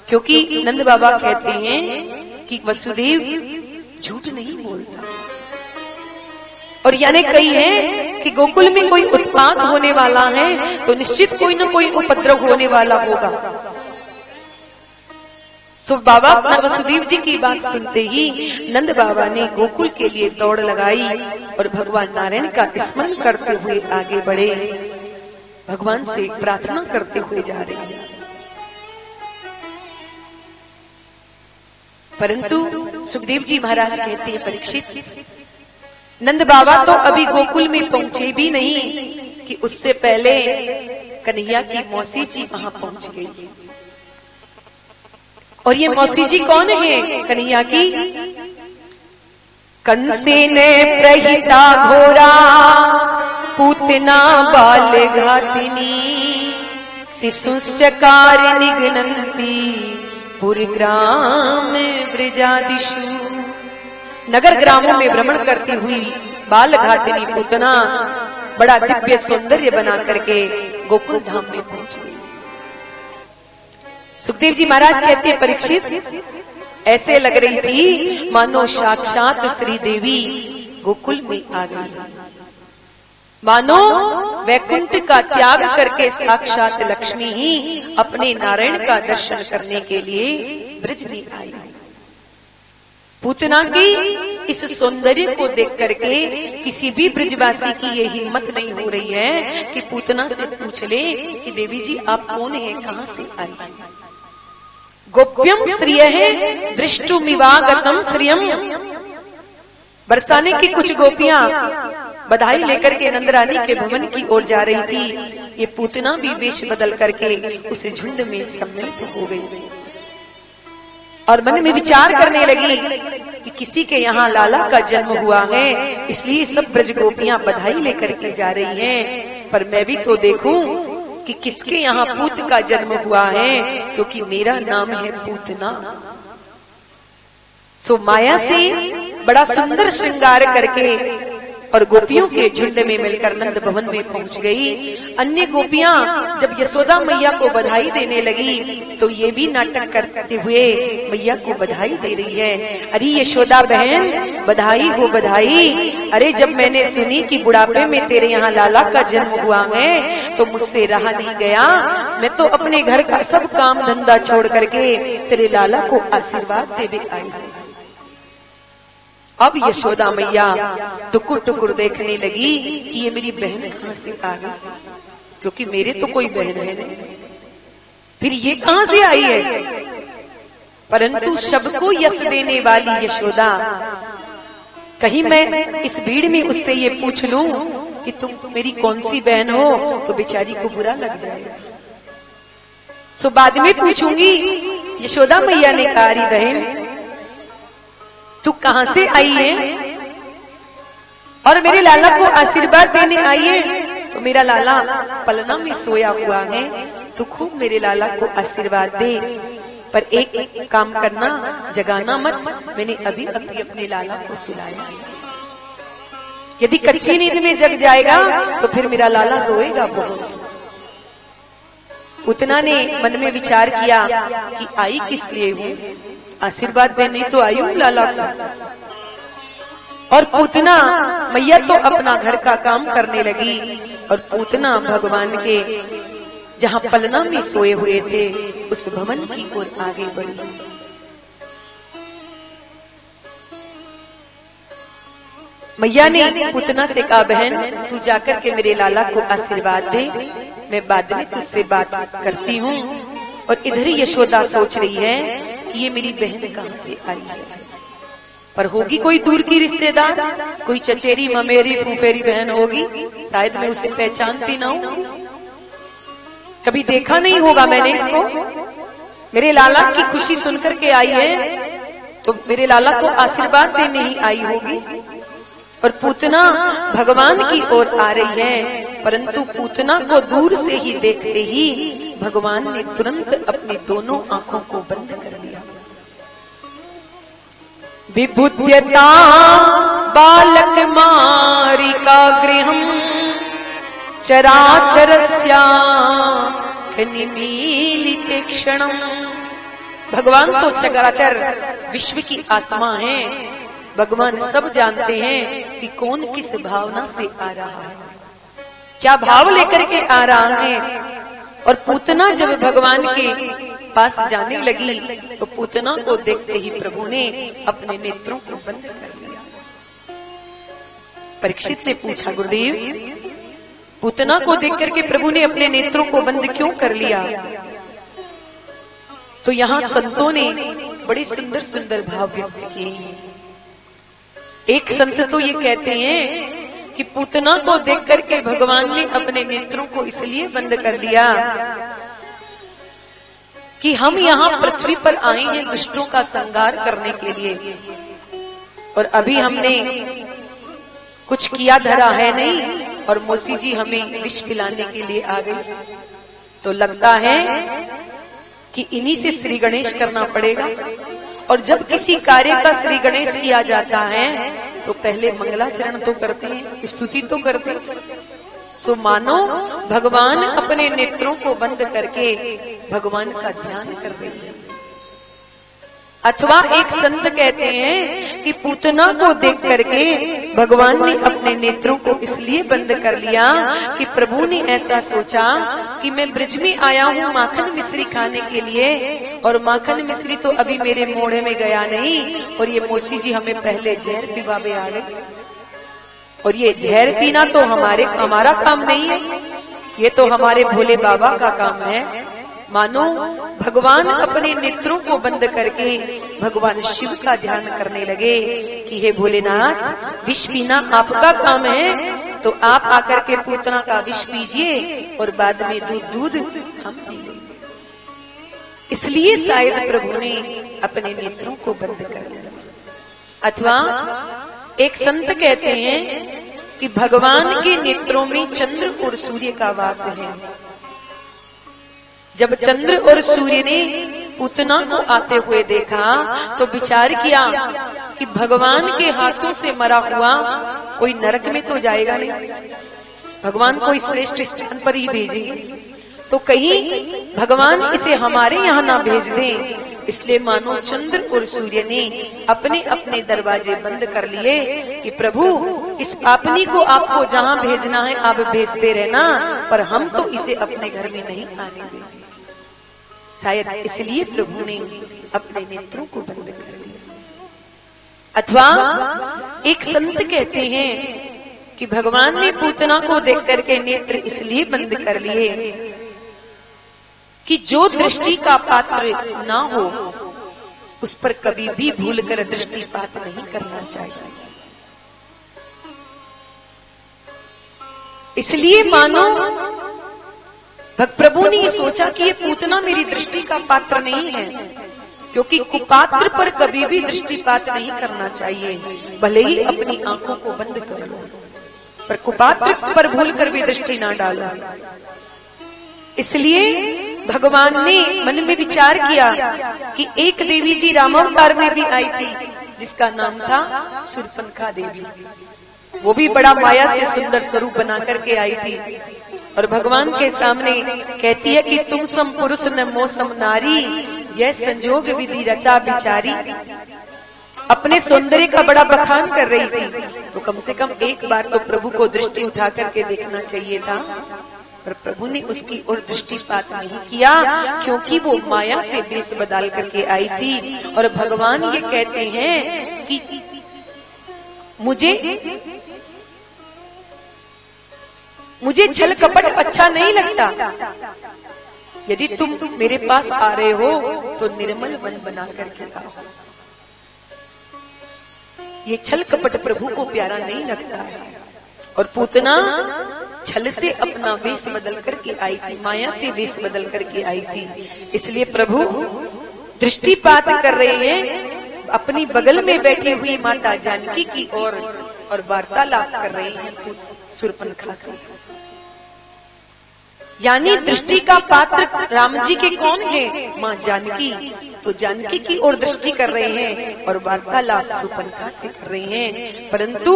Speaker 3: क्योंकि नंद बाबा कहते हैं कि वसुदेव झूठ नहीं बोलता। और यानी कही है कि गोकुल में कोई उत्पात होने वाला है तो निश्चित कोई न कोई उपद्रव होने वाला होगा। सो बाबा वसुदेव जी की बात सुनते ही नंद बाबा ने गोकुल के लिए दौड़ लगाई और भगवान नारायण का स्मरण करते हुए आगे बढ़े, भगवान से प्रार्थना करते हुए जा रहे हैं। परंतु सुखदेव जी महाराज कहते हैं, परीक्षित नंद बाबा तो अभी गोकुल में पहुंचे भी नहीं कि उससे पहले कन्हैया की मौसी जी वहां पहुंच गई। और ये मौसी जी कौन है कन्हैया की? कंसे ने प्रहिता घोरा पूतना बाल घातिनी शिशुश्चकार निघ्नन्ति पुरग्राम ब्रजादिषु। नगर ग्रामों में भ्रमण करती हुई बाल घातिनी पूतना बड़ा दिव्य सौंदर्य बना करके गोकुल धाम में पहुंच गई। सुखदेव जी महाराज कहते हैं, परीक्षित ऐसे लग रही थी मानो साक्षात श्री देवी गोकुल में आ गई, मानो वैकुंठ का त्याग करके साक्षात लक्ष्मी ही अपने नारायण का दर्शन करने के लिए ब्रज में आई। पूतना की इस सौंदर्य को देख करके किसी भी ब्रजवासी की ये हिम्मत नहीं हो रही है कि पूतना से पूछ ले कि देवी जी आप कौन हैं, कहां से आई? गोप्यम श्रिय है दृष्टुमिवागतम श्रियम। बरसाने की कुछ गोपियां बधाई लेकर के नंदरानी के भवन की ओर जा रही थी। ये पूतना भी वेश बदल करके उस झुंड में सम्मिलित हो गई और मन में विचार करने लगी कि किसी के यहाँ लाला का जन्म हुआ है, इसलिए सब ब्रज गोपियां बधाई लेकर के जा रही हैं, पर मैं भी तो देखूं कि किसके यहाँ पूत का जन्म हुआ है, क्योंकि मेरा नाम है पूतना। सो माया से बड़ा सुंदर श्रृंगार करके और गोपियों के झुंड में मिलकर नंद भवन में पहुंच गई। अन्य गोपियां जब यशोदा मैया को बधाई देने लगी तो ये भी नाटक करते हुए मैया को बधाई दे रही है। अरे यशोदा बहन बधाई हो बधाई, अरे जब मैंने सुनी कि बुढ़ापे में तेरे यहाँ लाला का जन्म हुआ है तो मुझसे रहा नहीं गया, मैं तो अपने घर का सब काम धंधा छोड़ करके तेरे लाला को आशीर्वाद देने आई। अब यशोदा मैया टुकुर टुकुर देखने लगी कि ये मेरी बहन कहां से आ गई, क्योंकि मेरे तो कोई बहन है नहीं, फिर ये कहां से आई है? परंतु सबको यश देने वाली यशोदा, कहीं मैं इस भीड़ में उससे ये पूछ लूं कि तुम मेरी कौन सी बहन हो तो बेचारी को बुरा लग जाएगा। सो बाद में पूछूंगी। यशोदा मैया ने कहा, अरे बहन तू कहां से आई है और मेरे लाला को आशीर्वाद देने आई है? तो मेरा लाला पलना में सोया हुआ है, तू खूब मेरे लाला को आशीर्वाद दे, पर एक काम करना, जगाना मत, मैंने अभी अभी अपने लाला को सुलाया। यदि कच्ची नींद में जग जाएगा तो फिर मेरा लाला रोएगा बहुत। पूतना ने मन में विचार किया कि आई किस लिए हूं, आशीर्वाद देने तो आई हूं लाला को। और पूतना मैया तो अपना घर का काम करने लगी और पूतना भगवान के जहां पलना में सोए हुए थे उस भवन की ओर आगे बढ़ी। मैया ने पूतना से कहा, बहन तू जाकर के मेरे लाला को आशीर्वाद दे, मैं बाद में तुझसे बात करती हूँ। और इधर ही यशोदा सोच रही है कि ये मेरी बहन कहां से आई है, पर होगी कोई दूर की रिश्तेदार, कोई चचेरी ममेरी फूफेरी बहन होगी, शायद मैं उसे पहचानती ना हूं, कभी देखा नहीं होगा मैंने इसको। मेरे लाला की खुशी सुनकर के आई है तो मेरे लाला को आशीर्वाद देने ही आई होगी। और पूतना भगवान की ओर आ रही है, परंतु पूतना को दूर से ही देखते ही भगवान ने तुरंत अपनी दोनों आंखों को बंद कर लिया। विभुद्यता बालक मारिका गृहम चराचरस्या निमीलिते क्षणम। भगवान तो चराचर विश्व की आत्मा है, भगवान सब जानते हैं कि कौन किस भावना से आ रहा है, क्या भाव लेकर के आ रहा है। और पूतना जब भगवान के पास जाने लगी तो पूतना को देखते ही प्रभु ने अपने नेत्रों को बंद कर लिया। परीक्षित ने पूछा, गुरुदेव पूतना को देख करके प्रभु ने अपने नेत्रों को बंद क्यों कर लिया? तो यहाँ संतों ने बड़े सुंदर सुंदर भाव व्यक्त किए हैं। एक संत तो ये कहते हैं कि पूतना को देख करके भगवान ने अपने नेत्रों को इसलिए बंद कर लिया कि हम यहाँ पृथ्वी पर आए हैं दुष्टों का संहार करने के लिए, और अभी हमने कुछ किया धरा है नहीं, और मौसी जी हमें विष पिलाने के लिए आ गई। तो लगता है कि इन्हीं से श्री गणेश करना पड़ेगा। और जब किसी कार्य का श्री गणेश किया जाता है तो पहले मंगलाचरण तो करते हैं, स्तुति तो करते हैं। सो मानो भगवान अपने नेत्रों को बंद करके भगवान का ध्यान कर रहे हैं। अथवा एक संत कहते हैं कि पूतना को देख करके भगवान ने अपने नेत्रों को इसलिए बंद कर लिया कि प्रभु ने ऐसा सोचा कि मैं ब्रज में आया हूँ माखन मिश्री खाने के लिए, और माखन मिश्री तो अभी मेरे मोढ़े में गया नहीं, और ये मौसी जी हमें पहले जहर पिवावे आ गए, और ये जहर पीना तो हमारा काम नहीं है, ये तो हमारे भोले बाबा का काम है। मानो भगवान अपने नेत्रों को बंद करके भगवान शिव का ध्यान करने लगे कि हे भोलेनाथ, विष पीना आपका काम है, तो आप आकर के पूतना का विष पीजिए और बाद में दूध हम पी लेंगे। इसलिए शायद प्रभु ने अपने नेत्रों को बंद कर दिया। अथवा एक संत कहते हैं कि भगवान के नेत्रों में चंद्र और सूर्य का वास है। जब चंद्र और सूर्य ने पूतना को आते हुए देखा तो विचार किया कि भगवान के हाथों से मरा हुआ कोई नरक में तो जाएगा नहीं, भगवान कोई श्रेष्ठ स्थान पर ही भेजेंगे, तो कहीं भगवान इसे हमारे यहाँ ना भेज दें। इसलिए मानो चंद्र और सूर्य ने अपने अपने दरवाजे बंद कर लिए कि प्रभु, इस पापनी को आपको जहाँ भेजना है आप भेजते रहना, पर हम तो इसे अपने घर में नहीं आने देंगे। शायद इसलिए प्रभु ने अपने नेत्रों को बंद कर दिया। अथवा एक संत कहते हैं कि भगवान ने पूतना को देख करके नेत्र इसलिए बंद कर लिए कि जो दृष्टि का पात्र ना हो उस पर कभी भी भूलकर दृष्टिपात नहीं करना चाहिए। इसलिए मानो प्रभु ने ये सोचा कि ये पूतना मेरी दृष्टि का पात्र नहीं है, क्योंकि कुपात्र पर कभी भी दृष्टिपात नहीं करना चाहिए, भले ही अपनी आंखों को बंद कर लो, पर कुपात्र पर भूलकर भी दृष्टि ना डालो। इसलिए भगवान ने मन में विचार किया कि एक देवी जी रामावतार में भी आई थी जिसका नाम था शूर्पणखा देवी। वो भी बड़ा माया से सुंदर स्वरूप बना करके आई थी, और भगवान के सामने कहती है कि तुम सम पुरुष न मोसम नारी, यह संजोग विधि रचा बिचारी। अपने सौंदर्य का बड़ा बखान कर रही थी, तो कम से कम एक बार तो प्रभु को दृष्टि उठा करके देखना चाहिए था, पर प्रभु ने उसकी ओर दृष्टिपात नहीं किया, क्योंकि वो माया से वेश बदल करके आई थी। और भगवान ये कहते हैं कि मुझे छल कपट अच्छा नहीं लगता, यदि तुम मेरे पास आ रहे हो तो निर्मल मन बना करके आओ। ये छल कपट प्रभु को प्यारा नहीं लगता है। और पूतना छल से अपना वेश बदल करके आई थी, माया से वेश बदल करके आई थी। इसलिए प्रभु दृष्टिपात कर रहे हैं अपनी बगल में बैठी हुई माता जानकी की ओर, और वार्तालाप कर रहे हैं शूर्पणखा से। यानी दृष्टि का पात्र राम जी के कौन है? माँ जानकी। तो जानकी की ओर दृष्टि कर रहे हैं और वार्तालाप शूर्पणखा से कर रहे हैं, परंतु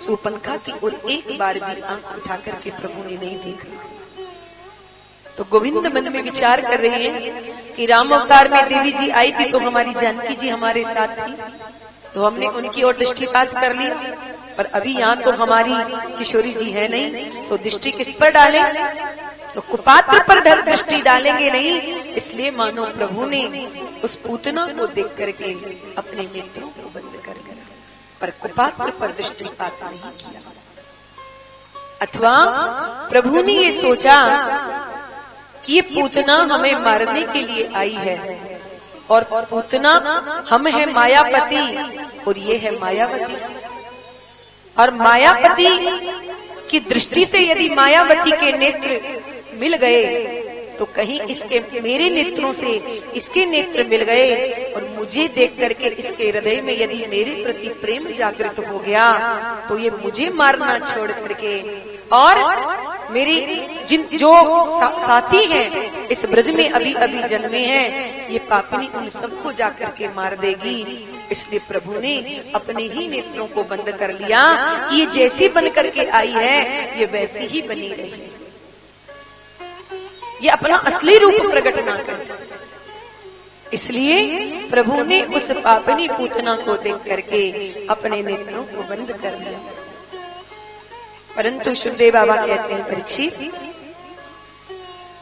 Speaker 3: शूर्पणखा की ओर एक बार भी आंख उठा करके प्रभु ने नहीं देखा। तो गोविंद मन में विचार कर रहे हैं कि राम अवतार में देवी जी आई थी तो हमारी जानकी जी हमारे साथ थी, तो हमने उनकी ओर दृष्टिपात कर लिया, पर अभी यहाँ तो हमारी किशोरी जी है नहीं, तो दृष्टि किस पर डालें? तो कुपात्र पर दृष्टि डालेंगे नहीं। इसलिए मानो प्रभु ने उस पूतना को देख करके अपने नेत्रों को बंद कर दिया, पर कुपात्र पर दृष्टिपात नहीं किया। अथवा प्रभु ने ये सोचा कि ये पूतना हमें मारने के लिए आई है, और पूतना हम है मायापति और ये है मायावती, और मायापति की दृष्टि से यदि मायावती के नेत्र मिल गए तो कहीं इसके मेरे नेत्रों से इसके नेत्र मिल गए और मुझे देख करके इसके हृदय में यदि मेरे प्रति प्रेम जागृत हो गया तो ये मुझे मारना छोड़ करके और मेरी जो साथी हैं इस ब्रज में अभी अभी जन्मे हैं ये पापिनी उन सबको जाकर के मार देगी। इसलिए प्रभु ने अपने ही नेत्रों को बंद कर लिया कि ये जैसी बन करके आई है ये वैसी ही बनी रही, ये अपना असली रूप प्रकट ना करे। इसलिए प्रभु ने उस पापिनी पूतना को देख करके अपने नेत्रों को बंद कर दिया। परंतु सुखदेव बाबा कहते हैं परीक्षित,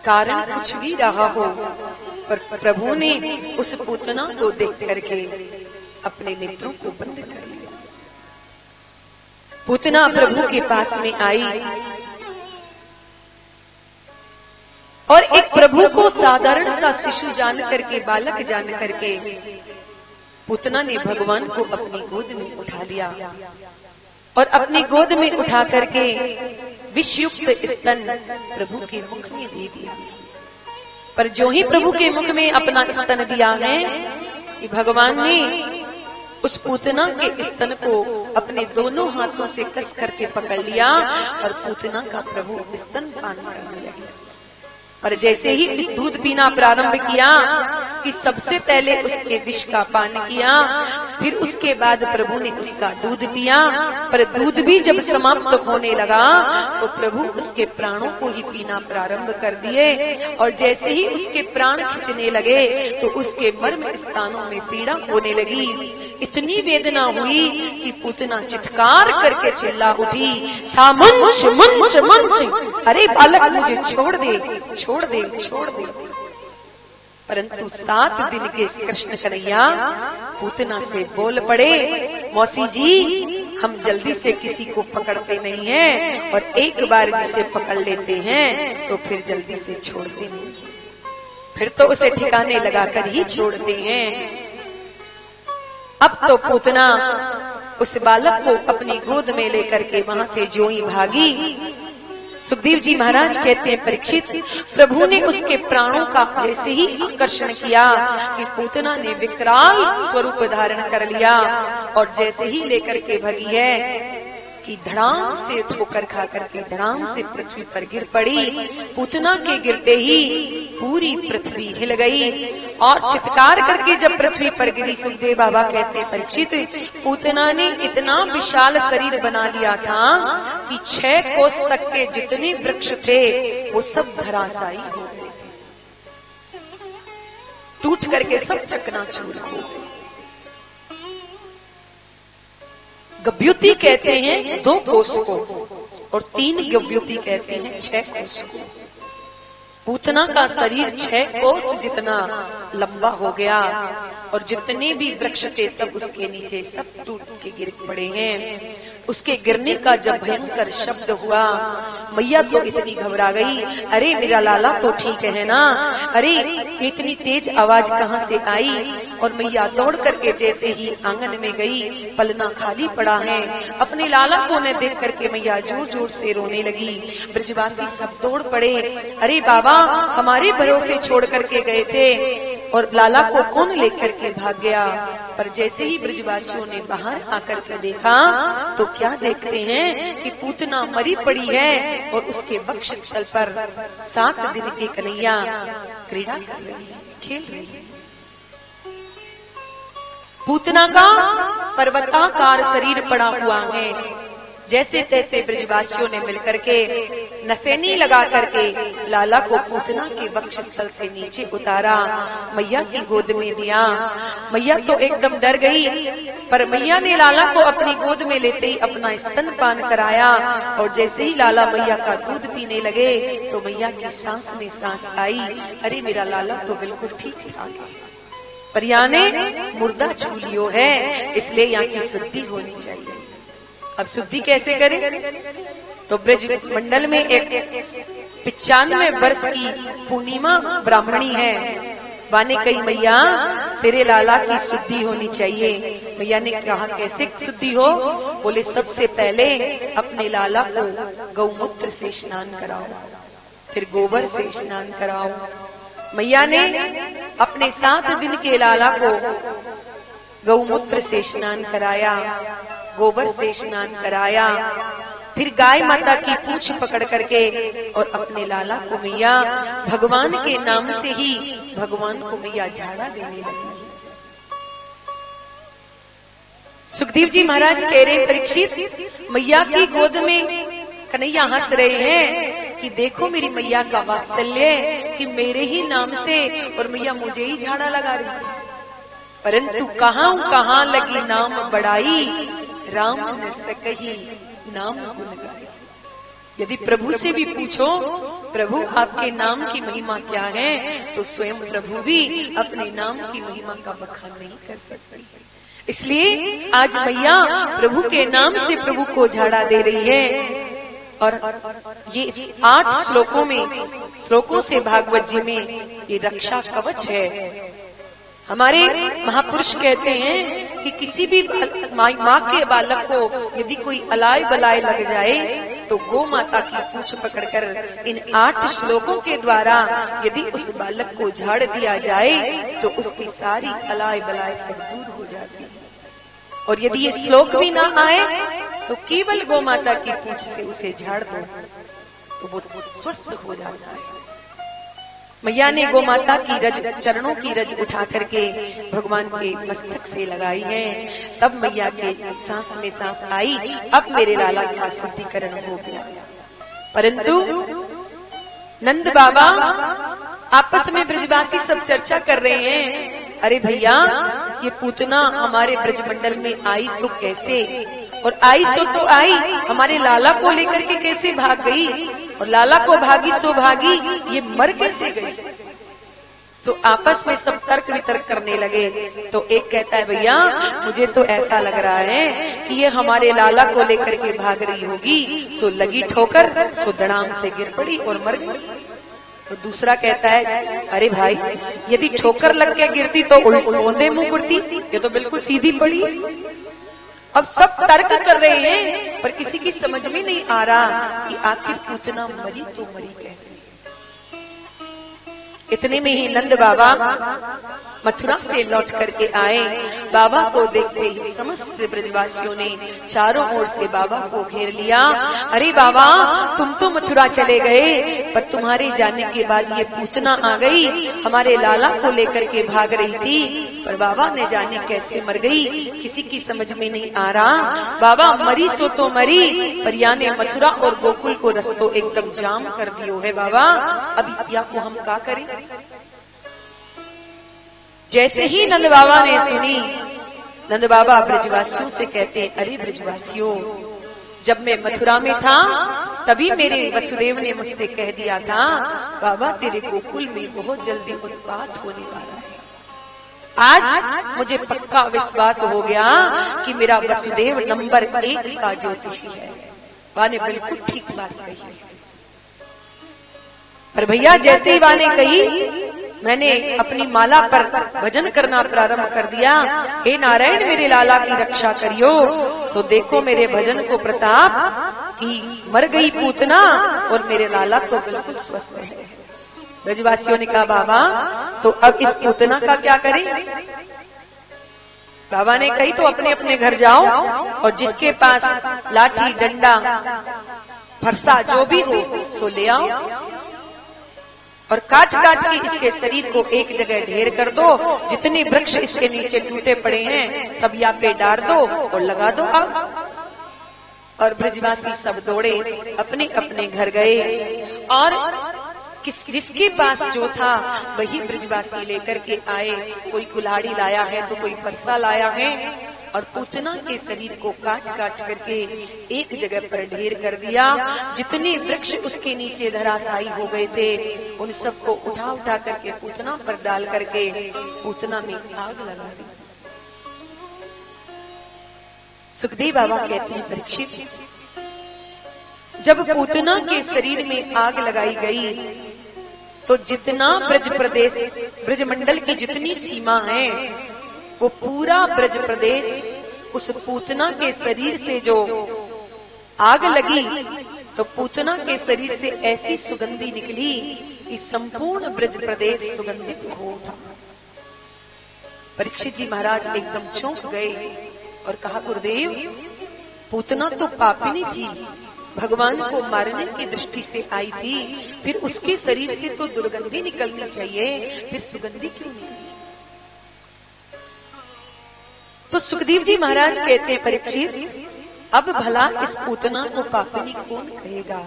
Speaker 3: कारण कुछ भी रहा हो पर प्रभु ने उस पूतना को देख करके अपने नेत्रों को बंद कर लिया। पूतना प्रभु के पास में आई और एक प्रभु को साधारण सा शिशु जान करके, बालक जान करके पूतना ने भगवान को अपनी गोद में उठा लिया और अपनी गोद में उठा करके विषयुक्त स्तन प्रभु के मुख में दे दिया। पर जो ही प्रभु के मुख में अपना स्तन दिया है कि भगवान ने उस पूतना के स्तन को अपने दोनों हाथों से कस करके पकड़ लिया और पूतना का प्रभु स्तन पान करने लगे। पर जैसे ही इस दूध पीना प्रारंभ किया कि सबसे पहले उसके विष का पान किया, फिर उसके बाद प्रभु ने उसका दूध पिया। पर दूध भी जब समाप्त होने लगा तो प्रभु उसके प्राणों को ही पीना प्रारंभ कर दिए और जैसे ही उसके प्राण खिंचने लगे तो उसके मर्म स्थानों में पीड़ा होने लगी। इतनी वेदना हुई कि पूतना चित्कार करके चिल्ला उठी, सामंच मंच मंच, अरे बालक मुझे छोड़ दे छोड़ दे छोड़ दे। परंतु 7 दिन के कृष्ण कन्हैया पूतना से बोल पड़े, मौसी जी हम जल्दी से किसी को पकड़ते नहीं हैं और एक बार जिसे पकड़ लेते हैं तो फिर जल्दी से छोड़ते नहीं, फिर तो उसे ठिकाने लगाकर ही छोड़ते हैं। अब तो पूतना उस बालक को अपनी गोद में लेकर के वहां से जो ही भागी। सुखदेव जी महाराज कहते हैं परीक्षित, प्रभु ने उसके प्राणों का जैसे ही आकर्षण किया कि पूतना ने विकराल स्वरूप धारण कर लिया और जैसे ही लेकर के भगी है कि धड़ाम से ठोकर खा करके धड़ाम से पृथ्वी पर गिर पड़ी। पूतना के गिरते ही पूरी पृथ्वी हिल गई और चित्कार करके जब पृथ्वी पर गिरी, सुखदेव बाबा कहते हैं परीक्षित, पूतना ने इतना विशाल शरीर बना लिया था कि 6 कोस तक के जितने वृक्ष थे वो सब धराशायी हो गए थे, टूट करके सब चकनाचूर हो गए। गव्युति कहते हैं 2 कोस को और 3 गव्युति कहते हैं 6 कोस को। पूतना का शरीर 6 कोस जितना लंबा हो गया और जितने भी वृक्ष थे सब उसके नीचे सब टूट के गिर पड़े हैं। उसके गिरने का जब भयंकर शब्द हुआ, मैया तो इतनी घबरा गई, अरे मेरा लाला तो ठीक है ना, अरे इतनी तेज आवाज कहाँ से आई। और मैया दौड़ करके जैसे ही आंगन में गई, पलना खाली पड़ा है, अपने लाला को न देख करके मैया जोर जोर से रोने लगी। ब्रजवासी सब दौड़ पड़े, अरे बाबा हमारे भरोसे छोड़ करके गए थे और लाला को कौन लेकर के भाग गया। पर जैसे ही ब्रजवासियों ने बाहर आकर के देखा तो क्या देखते हैं कि पूतना मरी पड़ी है और उसके वक्ष स्थल पर 7 दिन की कन्हैया क्रीड़ा कर रही है, खेल रही है। पूतना का पर्वताकार शरीर पड़ा हुआ है। जैसे तैसे ब्रजवासियों ने मिलकर के नसेनी लगा करके लाला को पूतना के वक्ष स्थल से नीचे उतारा, मैया की गोद में दिया। मैया तो एकदम डर गई, पर मैया ने लाला को अपनी गोद में लेते ही अपना स्तनपान कराया और जैसे ही लाला मैया का दूध पीने लगे तो मैया की सांस में सांस आई, अरे मेरा लाला तो बिल्कुल ठीक ठाक है, पर यहाँ ने मुर्दा छू लियो है, इसलिए यहाँ की शुद्धि होनी चाहिए। अब शुद्धि कैसे करें? तो ब्रज मंडल में एक 95 वर्ष की पूर्णिमा ब्राह्मणी है, वाने कही मैया तेरे लाला की शुद्धि होनी चाहिए। मैया ने कहा कैसे शुद्धि हो? बोले सबसे पहले अपने लाला को गौमूत्र से स्नान कराओ। फिर गोबर से स्नान कराओ। मैया ने अपने 7 दिन के लाला को गौमूत्र से स्नान कराया, गोबर से स्नान कराया, फिर गाय माता की पूंछ पकड़ करके और अपने लाला को मैया भगवान के नाम से ही भगवान को मैया झाड़ा देने लगी। सुखदेव जी महाराज कह रहे परीक्षित, मैया की गोद में कन्हैया हंस रहे हैं कि देखो मेरी मैया का वात्सल्य कि मेरे ही नाम से और मैया मुझे ही झाड़ा लगा रही थी। परंतु कहां लगी नाम बड़ाई, राम न सकही नाम गुण गाई। यदि प्रभु से भी पूछो प्रभु आपके नाम की महिमा क्या है, तो स्वयं प्रभु भी अपने नाम की महिमा का बखान नहीं कर सकते। इसलिए आज मैया प्रभु के नाम से प्रभु को झाड़ा दे रही है। और ये 8 श्लोकों से भागवत जी में ये रक्षा कवच है। हमारे महापुरुष कहते हैं कि किसी भी माँ के बालक को यदि कोई अलाय बलाय लग जाए तो गौ माता की पूंछ पकड़कर इन 8 श्लोकों के द्वारा यदि उस बालक को झाड़ दिया जाए तो उसकी सारी अलाय बलाय सब दूर हो जाती है। और यदि ये श्लोक भी ना आए तो केवल गौ माता की पूंछ से उसे झाड़ दो तो वो स्वस्थ हो जाता है। मैया ने गौ माता की चरणों की रज उठा करके भगवान के मस्तक से लगाई है। तब मैया के सांस में सांस आई, अब मेरे लाला का शुद्धिकरण हो गया। परंतु नंद बाबा आपस में ब्रजवासी सब चर्चा कर रहे हैं, अरे भैया ये पूतना हमारे ब्रजमंडल में आई तो कैसे, और आई सो तो आई, हमारे लाला को लेकर के कैसे भाग गई, और लाला को भागी सो भागी, ये मर कैसे गई। सो आपस में सब तर्क वितर्क करने लगे। तो एक कहता है भैया मुझे तो ऐसा लग रहा है कि ये हमारे लाला को लेकर के भाग रही होगी, सो लगी ठोकर, सो धड़ाम से गिर पड़ी और मर गई। तो दूसरा कहता है अरे भाई यदि ठोकर लग के गिरती तो औंधे मुंह गिरती, ये तो बिल्कुल सीधी पड़ी। अब सब तर्क कर रहे हैं पर किसी की समझ में नहीं आ रहा कि आखिर पूतना मरी तो मरी कैसे। इतने में ही नंद बाबा मथुरा से लौट करके आए। बाबा को देखते ही समस्त ब्रजवासियों ने चारों ओर से बाबा को घेर लिया। अरे बाबा तुम तो मथुरा चले गए, पर तुम्हारे जाने के बाद ये पूतना आ गई, हमारे लाला को लेकर के भाग रही थी, पर बाबा ने जाने कैसे मर गई, किसी की समझ में नहीं आ रहा। बाबा मरी सो तो मरी, पर याने मथुरा और गोकुल को रस्तो एकदम जाम कर दियो है बाबा, अब या को हम क्या करें। जैसे ही नंद बाबा ने सुनी, नंद बाबा ब्रजवासियों से कहते, अरे ब्रजवासियों जब मैं मथुरा में था तभी मेरे वसुदेव ने मुझसे कह दिया था बाबा तेरे गोकुल में बहुत जल्दी उत्पात होने वाला है। आज मुझे पक्का विश्वास हो गया कि मेरा वसुदेव नंबर 1 का ज्योतिषी है। वाह ने बिल्कुल ठीक बात कही है। पर भैया जैसे ही वाह ने कही, मैंने अपनी माला पर भजन करना प्रारंभ कर दिया, हे नारायण मेरे लाला की रक्षा करियो। तो देखो मेरे भजन को प्रताप कि मर गई पूतना और मेरे लाला तो बिल्कुल स्वस्थ है। ब्रजवासियों ने कहा बाबा तो अब इस पूतना का क्या करें। बाबा ने कही तो अपने अपने घर जाओ और जिसके पास लाठी डंडा फरसा जो भी हो सो ले आओ और काट काट के इसके शरीर को एक जगह ढेर कर दो, जितने वृक्ष इसके नीचे टूटे पड़े हैं सब यहाँ पे डाल दो और लगा दो आग। और ब्रजवासी सब दौड़े अपने अपने घर गए और जिसके पास जो था वही ब्रजवासी लेकर के आए। कोई कुल्हाड़ी लाया है तो कोई फरसा लाया है और पूतना के शरीर को काट काट करके एक जगह पर ढेर कर दिया। जितने वृक्ष उसके नीचे धराशायी हो गए थे उन सबको उठा उठा करके पूतना पर डाल करके पूतना में आग लगा दी। सुखदेव बाबा कहते हैं परीक्षित जब पूतना के शरीर में आग लगाई गई तो जितना ब्रज प्रदेश ब्रज मंडल की जितनी सीमा है वो पूरा ब्रज प्रदेश उस पूतना के शरीर से जो आग लगी तो तो पूतना के शरीर से ऐसी सुगंधी निकली कि संपूर्ण ब्रज प्रदेश सुगंधित हो उठा। परीक्षित जी महाराज एकदम चौंक गए और कहा, गुरुदेव, पूतना तो पापिनी थी, भगवान को मारने की दृष्टि से आई थी, फिर उसके शरीर से तो दुर्गंधी निकलनी चाहिए, फिर सुगंधी क्यों निकली? तो सुखदेव जी महाराज कहते हैं, परीक्षित, अब भला इस पूतना को पापिनी कौन कहेगा?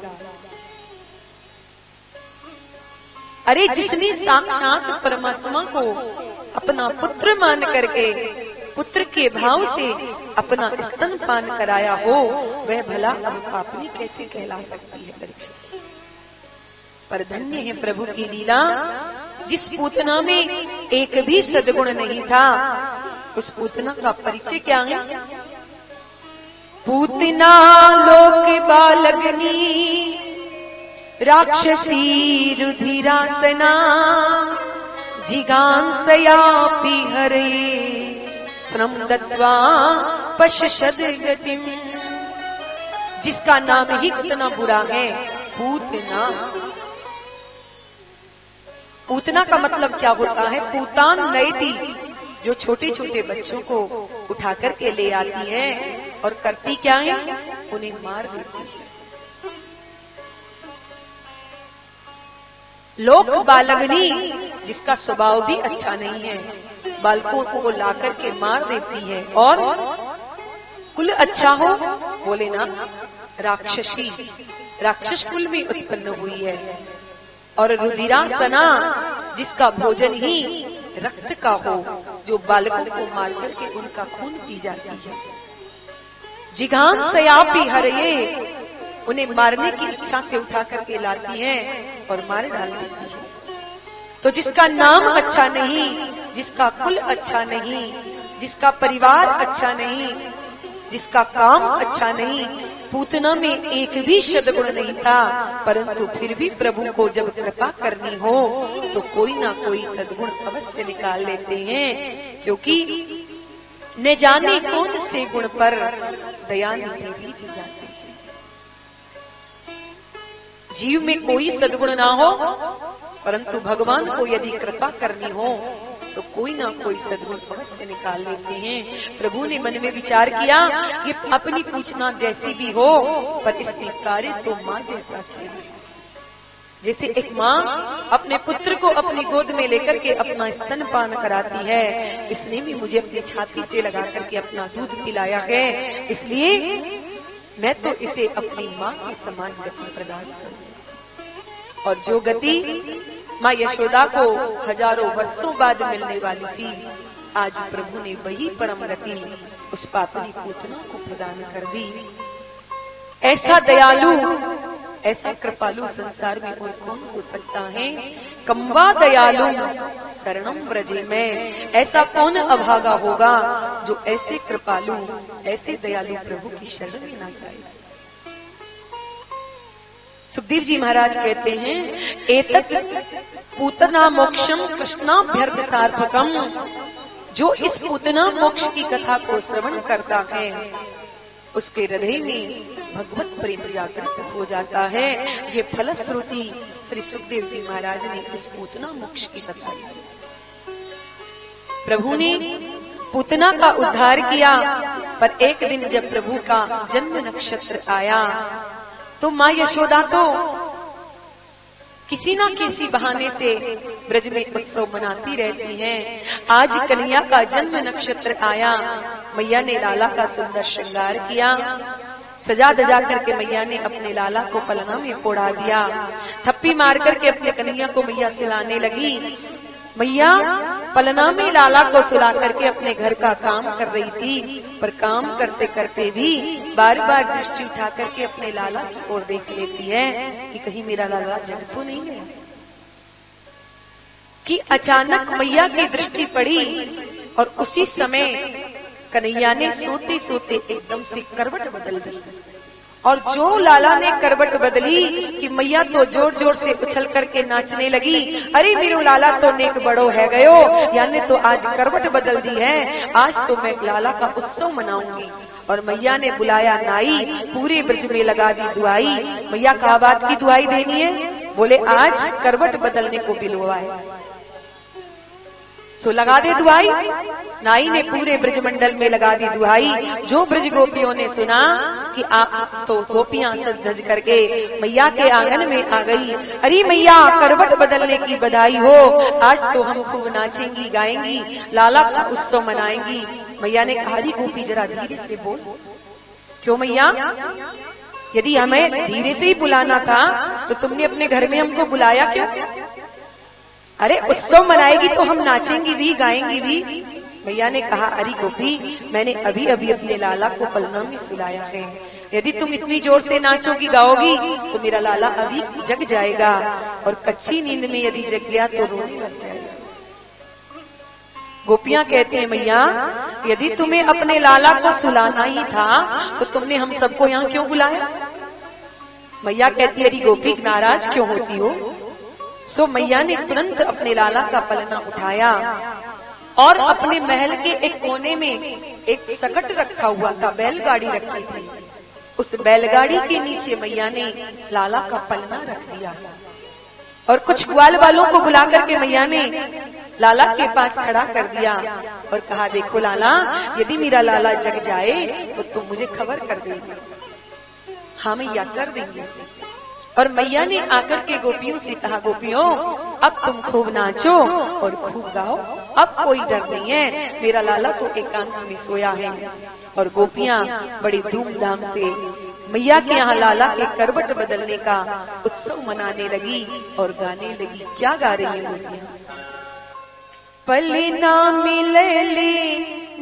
Speaker 3: अरे जिसने साक्षात परमात्मा को अपना पुत्र मान करके पुत्र के भाव से अपना स्तनपान कराया हो, वह भला अब पापिनी कैसे कहला सकती है? परीक्षित, पर धन्य है प्रभु की लीला। जिस पूतना में एक भी सद्गुण नहीं था, उस पूतना का परिचय क्या है? पूतना लोक बालगनी राक्षसी रुधिरासना जिगांसयापि हरे स्त्रम दत्वा पश्यद गतिम। जिसका नाम ही कितना बुरा है, पूतना। पूतना का मतलब क्या होता है? पूतान नयति, जो छोटे छोटे बच्चों को उठा करके ले आती है और करती क्या है? उन्हें मार देती है। लोक बालगनी, जिसका स्वभाव भी अच्छा नहीं है, बालकों को ला करके मार देती है। और कुल अच्छा हो, बोले ना, राक्षसी, राक्षस कुल में उत्पन्न हुई है। और रुधिरासना, जिसका भोजन ही रक्त का हो, जो बालकों को मार करके उनका खून पी जाती है। जिघांसयापि हरये, उन्हें मारने की इच्छा से उठा करके लाती है और मार डाल देती है। तो जिसका नाम अच्छा नहीं, जिसका कुल अच्छा नहीं, जिसका परिवार अच्छा नहीं, जिसका काम अच्छा नहीं, पूतना में एक भी सद्गुण नहीं था, परंतु फिर भी प्रभु को जब कृपा करनी हो तो कोई ना कोई सद्गुण अवश्य निकाल लेते हैं, क्योंकि न जाने कौन से गुण पर दयानिधि रीझ जाते हैं। जीव में कोई सद्गुण ना हो, परंतु भगवान को यदि कृपा करनी हो तो कोई ना कोई सद्गुण अवश्य निकाल लेते हैं। प्रभु ने मन में विचार किया कि अपनी पूछना जैसी भी हो, पर इसने कार्य तो माँ जैसा किया। जैसे एक माँ अपने पुत्र को अपनी गोद में लेकर के अपना स्तनपान कराती है, इसने भी मुझे अपनी छाती से लगा करके अपना दूध पिलाया है, इसलिए मैं तो इसे अपनी माँ के समान गति प्रदान करूं। और जो गति माँ यशोदा को हजारों वर्षों बाद मिलने वाली थी, आज प्रभु ने वही परम गति उस पापनी पूतना को प्रदान कर दी। ऐसा दयालु, ऐसा कृपालु संसार में और कौन हो सकता है? कम्वा दयालु शरणम व्रजे में, ऐसा कौन अभागा होगा जो ऐसे कृपालु, ऐसे दयालु प्रभु की शरण में ना जाए। सुखदेव जी महाराज कहते हैं, एतत् पूतना मोक्षम कृष्णाभ्यर्थ सार्थकम। जो इस पूतना मोक्ष की कथा को श्रवण करता है, उसके हृदय में भगवत प्रेम जागृत हो जाता है। ये फलश्रुति श्री सुखदेव जी महाराज ने इस पूतना मोक्ष की कथा दी। प्रभु ने पूतना का उद्धार किया, पर एक दिन जब प्रभु का जन्म नक्षत्र आया तो माँ यशोदा तो किसी ना किसी बहाने से ब्रज में उत्सव मनाती रहती हैं। आज कन्हैया का जन्म नक्षत्र आया, मैया ने लाला का सुंदर श्रृंगार किया, सजा दजा करके मैया ने अपने लाला को पलना में पोड़ा दिया, थप्पी मार करके अपने कन्हैया को मैया सुलाने लगी। मैया पलना में लाला को सुला करके अपने घर का काम कर रही थी, पर काम करते करते भी बार बार दृष्टि उठा करके अपने लाला की ओर देख लेती है कि कहीं मेरा लाला जग तो नहीं गया। कि अचानक मैया की दृष्टि पड़ी और उसी समय कन्हैया ने सोते सोते एकदम से करवट बदल दी। और जो लाला ने करवट बदली कि मैया तो जोर जोर से उछल करके नाचने लगी, अरे मेरे लाला तो नेक बड़ो है गयो, यानी तो आज करवट बदल दी है, आज तो मैं लाला का उत्सव मनाऊंगी। और मैया ने बुलाया नाई, पूरे ब्रज में लगा दी दुआई। मैया कहा बात की दुआई देनी है? बोले आज करवट बदलने को बिलवा है, सो लगा दे दुआई। नाई ने पूरे ब्रजमंडल में लगा दी दुआई। जो ब्रज गोपियों ने सुना कि आप तो गोपियां सज धज करके मैया के आंगन में आ गई। अरे मैया करवट बदलने की बधाई हो, आज तो हम खूब नाचेंगी गाएंगी, लाला का उत्सव मनाएंगी। मैया ने कहा गोपी जरा धीरे से बोल। क्यों मैया? यदि हमें धीरे से ही बुलाना था तो तुमने अपने घर में हमको बुलाया क्यों? अरे उत्सव मनाएगी तो हम नाचेंगी भी गाएंगी भी। मैया ने कहा अरे गोपी, मैंने अभी अभी अपने लाला को पलना में सुलाया है, यदि तुम इतनी जोर से नाचोगी गाओगी तो मेरा लाला अभी जग जाएगा, और कच्ची नींद में यदि जग गया तो रोने लग जाएगा। गोपियां कहते हैं मैया यदि तुम्हें अपने लाला को सुलाना ही था तो तुमने हम सबको यहाँ क्यों बुलाया? मैया कहती है अरे गोपी नाराज क्यों होती हो? सो मैया ने तुरंत अपने लाला का पलना उठाया और अपने महल के एक कोने में एक सकट रखा हुआ था, बैलगाड़ी रखी थी। उस बैलगाड़ी के नीचे मैया ने लाला का पलना रख दिया और कुछ ग्वाल वालों को बुला करके मैया ने लाला के पास खड़ा कर दिया और कहा देखो लाला, यदि मेरा लाला जग जाए तो तुम मुझे खबर कर देंगे। हाँ मैया कर देंगे। और मैया ने आकर के गोपियों से कहा गोपियों अब तुम खूब नाचो और खूब गाओ, अब कोई डर नहीं है, मेरा लाला तो एकांत में सोया है। और गोपियां बड़ी धूमधाम से मैया के यहाँ लाला के करवट बदलने का उत्सव मनाने लगी और गाने लगी। क्या गा रही है गोपियां? पले ना मिले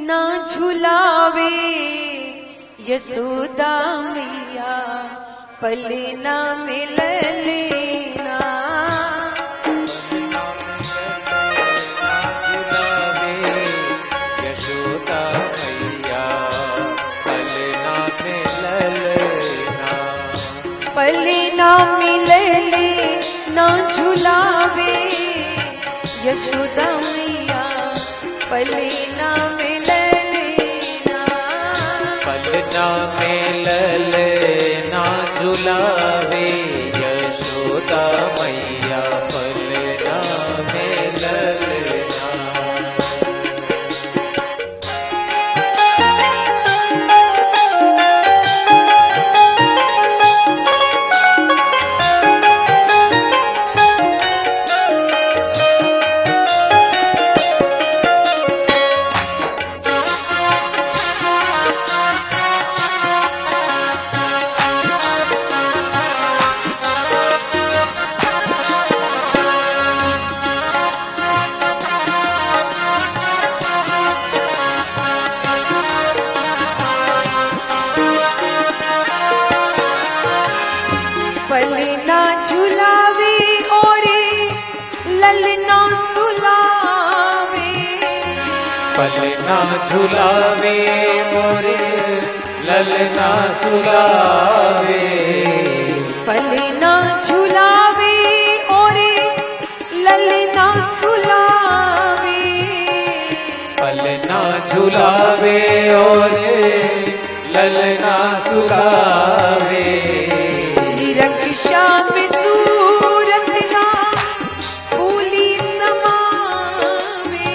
Speaker 3: ना झुलावे यशोदा मैया, पले ना मिले ना
Speaker 1: यशोदा मैया, पले ना मिले ना,
Speaker 3: पले ना मिले ना झुलावे यशोदा मैया, पले ना मिले ना,
Speaker 1: पले ना मिले ना झुलावे यशोदा मैया, पले ना मिले ना।
Speaker 3: पले ना झुलावे और ललना सुलावे,
Speaker 1: पले ना झुलावे मोरे ललना सुलावे,
Speaker 3: पले ना झुलावे और ललना सुलावे,
Speaker 1: पले ना झुलावे और ललना सुलावे।
Speaker 3: रक्षा में सूरत ना फूली समावे,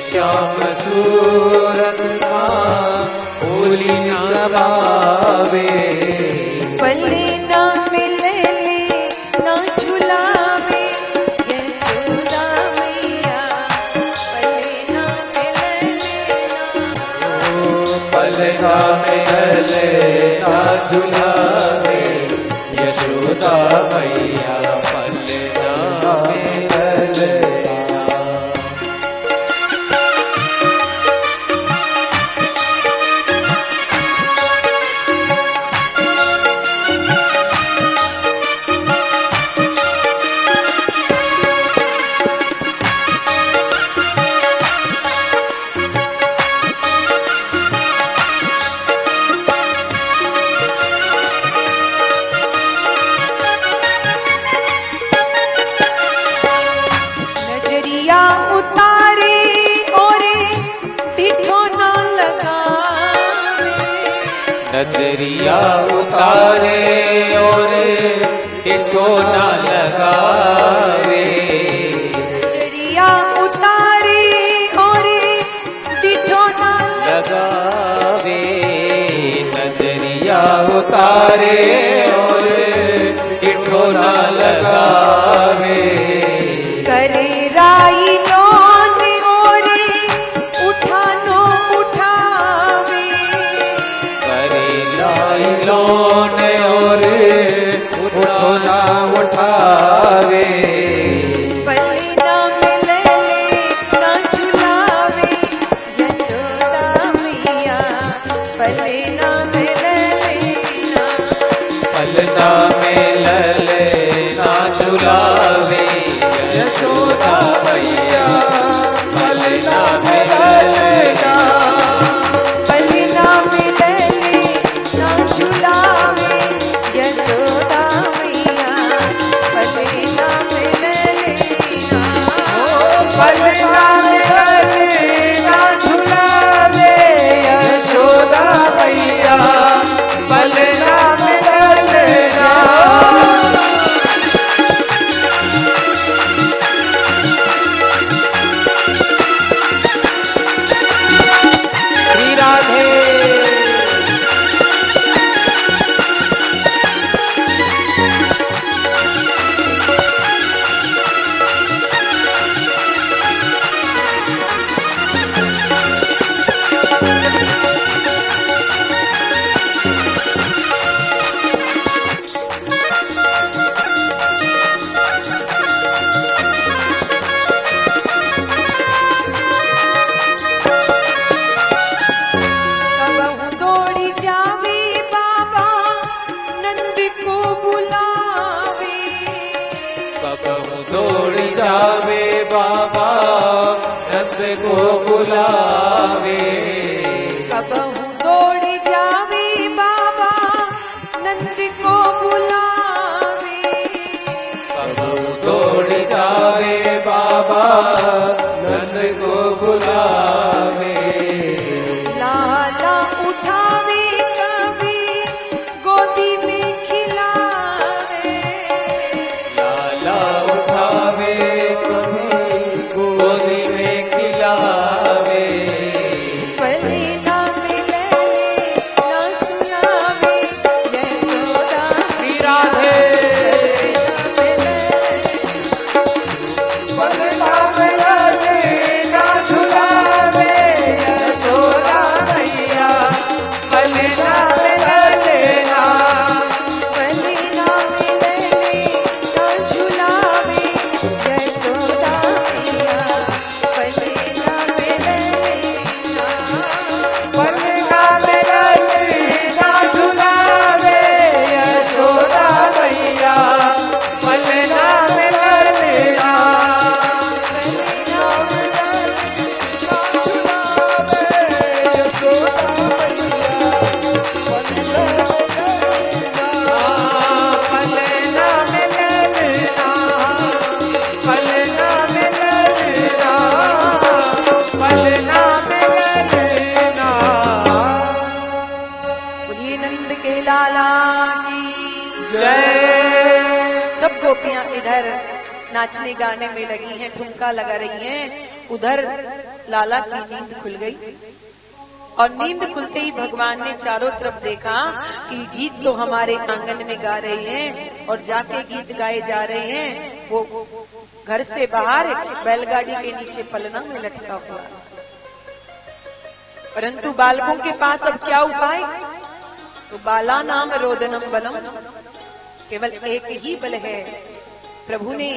Speaker 1: श्याम सूरत फूली समावे।
Speaker 3: पले ना मिले ना झुलावे यशोदा मैया, पले ना मिले ना,
Speaker 1: पले ना मिले ना झुलावे यशोदा मैया, पले ना मिले ना। नजरिया उतारे और इनको ना लगावे,
Speaker 3: नजरिया उतारे और डिठो ना
Speaker 1: लगावे, नजरिया उतारे और इनको ना लगावे,
Speaker 3: करे राई नौन और उठानो उठावे,
Speaker 1: करे लाई लोन और उठो ना उठावे,
Speaker 3: पले ना मिले ना झुलावे यशोदा मैया, पले ना मिले ना,
Speaker 1: पलना में लले ना झुलावे यशोदा मैया, पलना में लले ना,
Speaker 3: पले ना मिले ना झुलावे यशोदा मैया, पले ना मिले ना,
Speaker 1: पलना में लले ना झुलावे यशोदा मैया, पलना में लले ना। श्री राधे
Speaker 3: कबहू दौड़ी जावे बाबा नंद को बुलावे,
Speaker 1: कबहू दौड़ जावे बाबा नंद को बुलावे,
Speaker 3: कबहू दौड़ी जावे बाबा नंद को बुलावे,
Speaker 1: कबहू दौड़ जावे बाबा नंद को बुलावे,
Speaker 3: लाला उठावे कभी गोदी में खिलावे,
Speaker 1: लाला उठावे कभी गोदी में खिलावे,
Speaker 3: पले ना मिले ना सुनावे यशोदा
Speaker 1: श्री राधे पलना में लले ना झुलावे यशोदा मैया, पलना में लले ना,
Speaker 3: पले ना मिले ना झुलावे यशोदा मैया, पले ना मिले ना,
Speaker 1: पलना में लले ना झुलावे यशोदा मैया, पलना में लले ना, पलना में लले ना, पलना में लले ना, पलना में लले ना।
Speaker 3: बोलिए नंद के लाला की
Speaker 1: जय।
Speaker 3: सब गोपियां इधर नाचने गाने में लगी हैं, ठुमका लगा रही हैं, उधर लाला की नींद खुल गई और नींद खुलते ही भगवान ने चारों तरफ देखा कि गीत तो हमारे आंगन में गा रहे हैं और जाके गीत गाए जा रहे हैं, वो घर से बाहर बैलगाड़ी के नीचे पलना में लटका हुआ। परंतु बालकों के पास अब क्या उपाय? तो बाला नाम रोदनम बलम, केवल एक ही बल है। प्रभु ने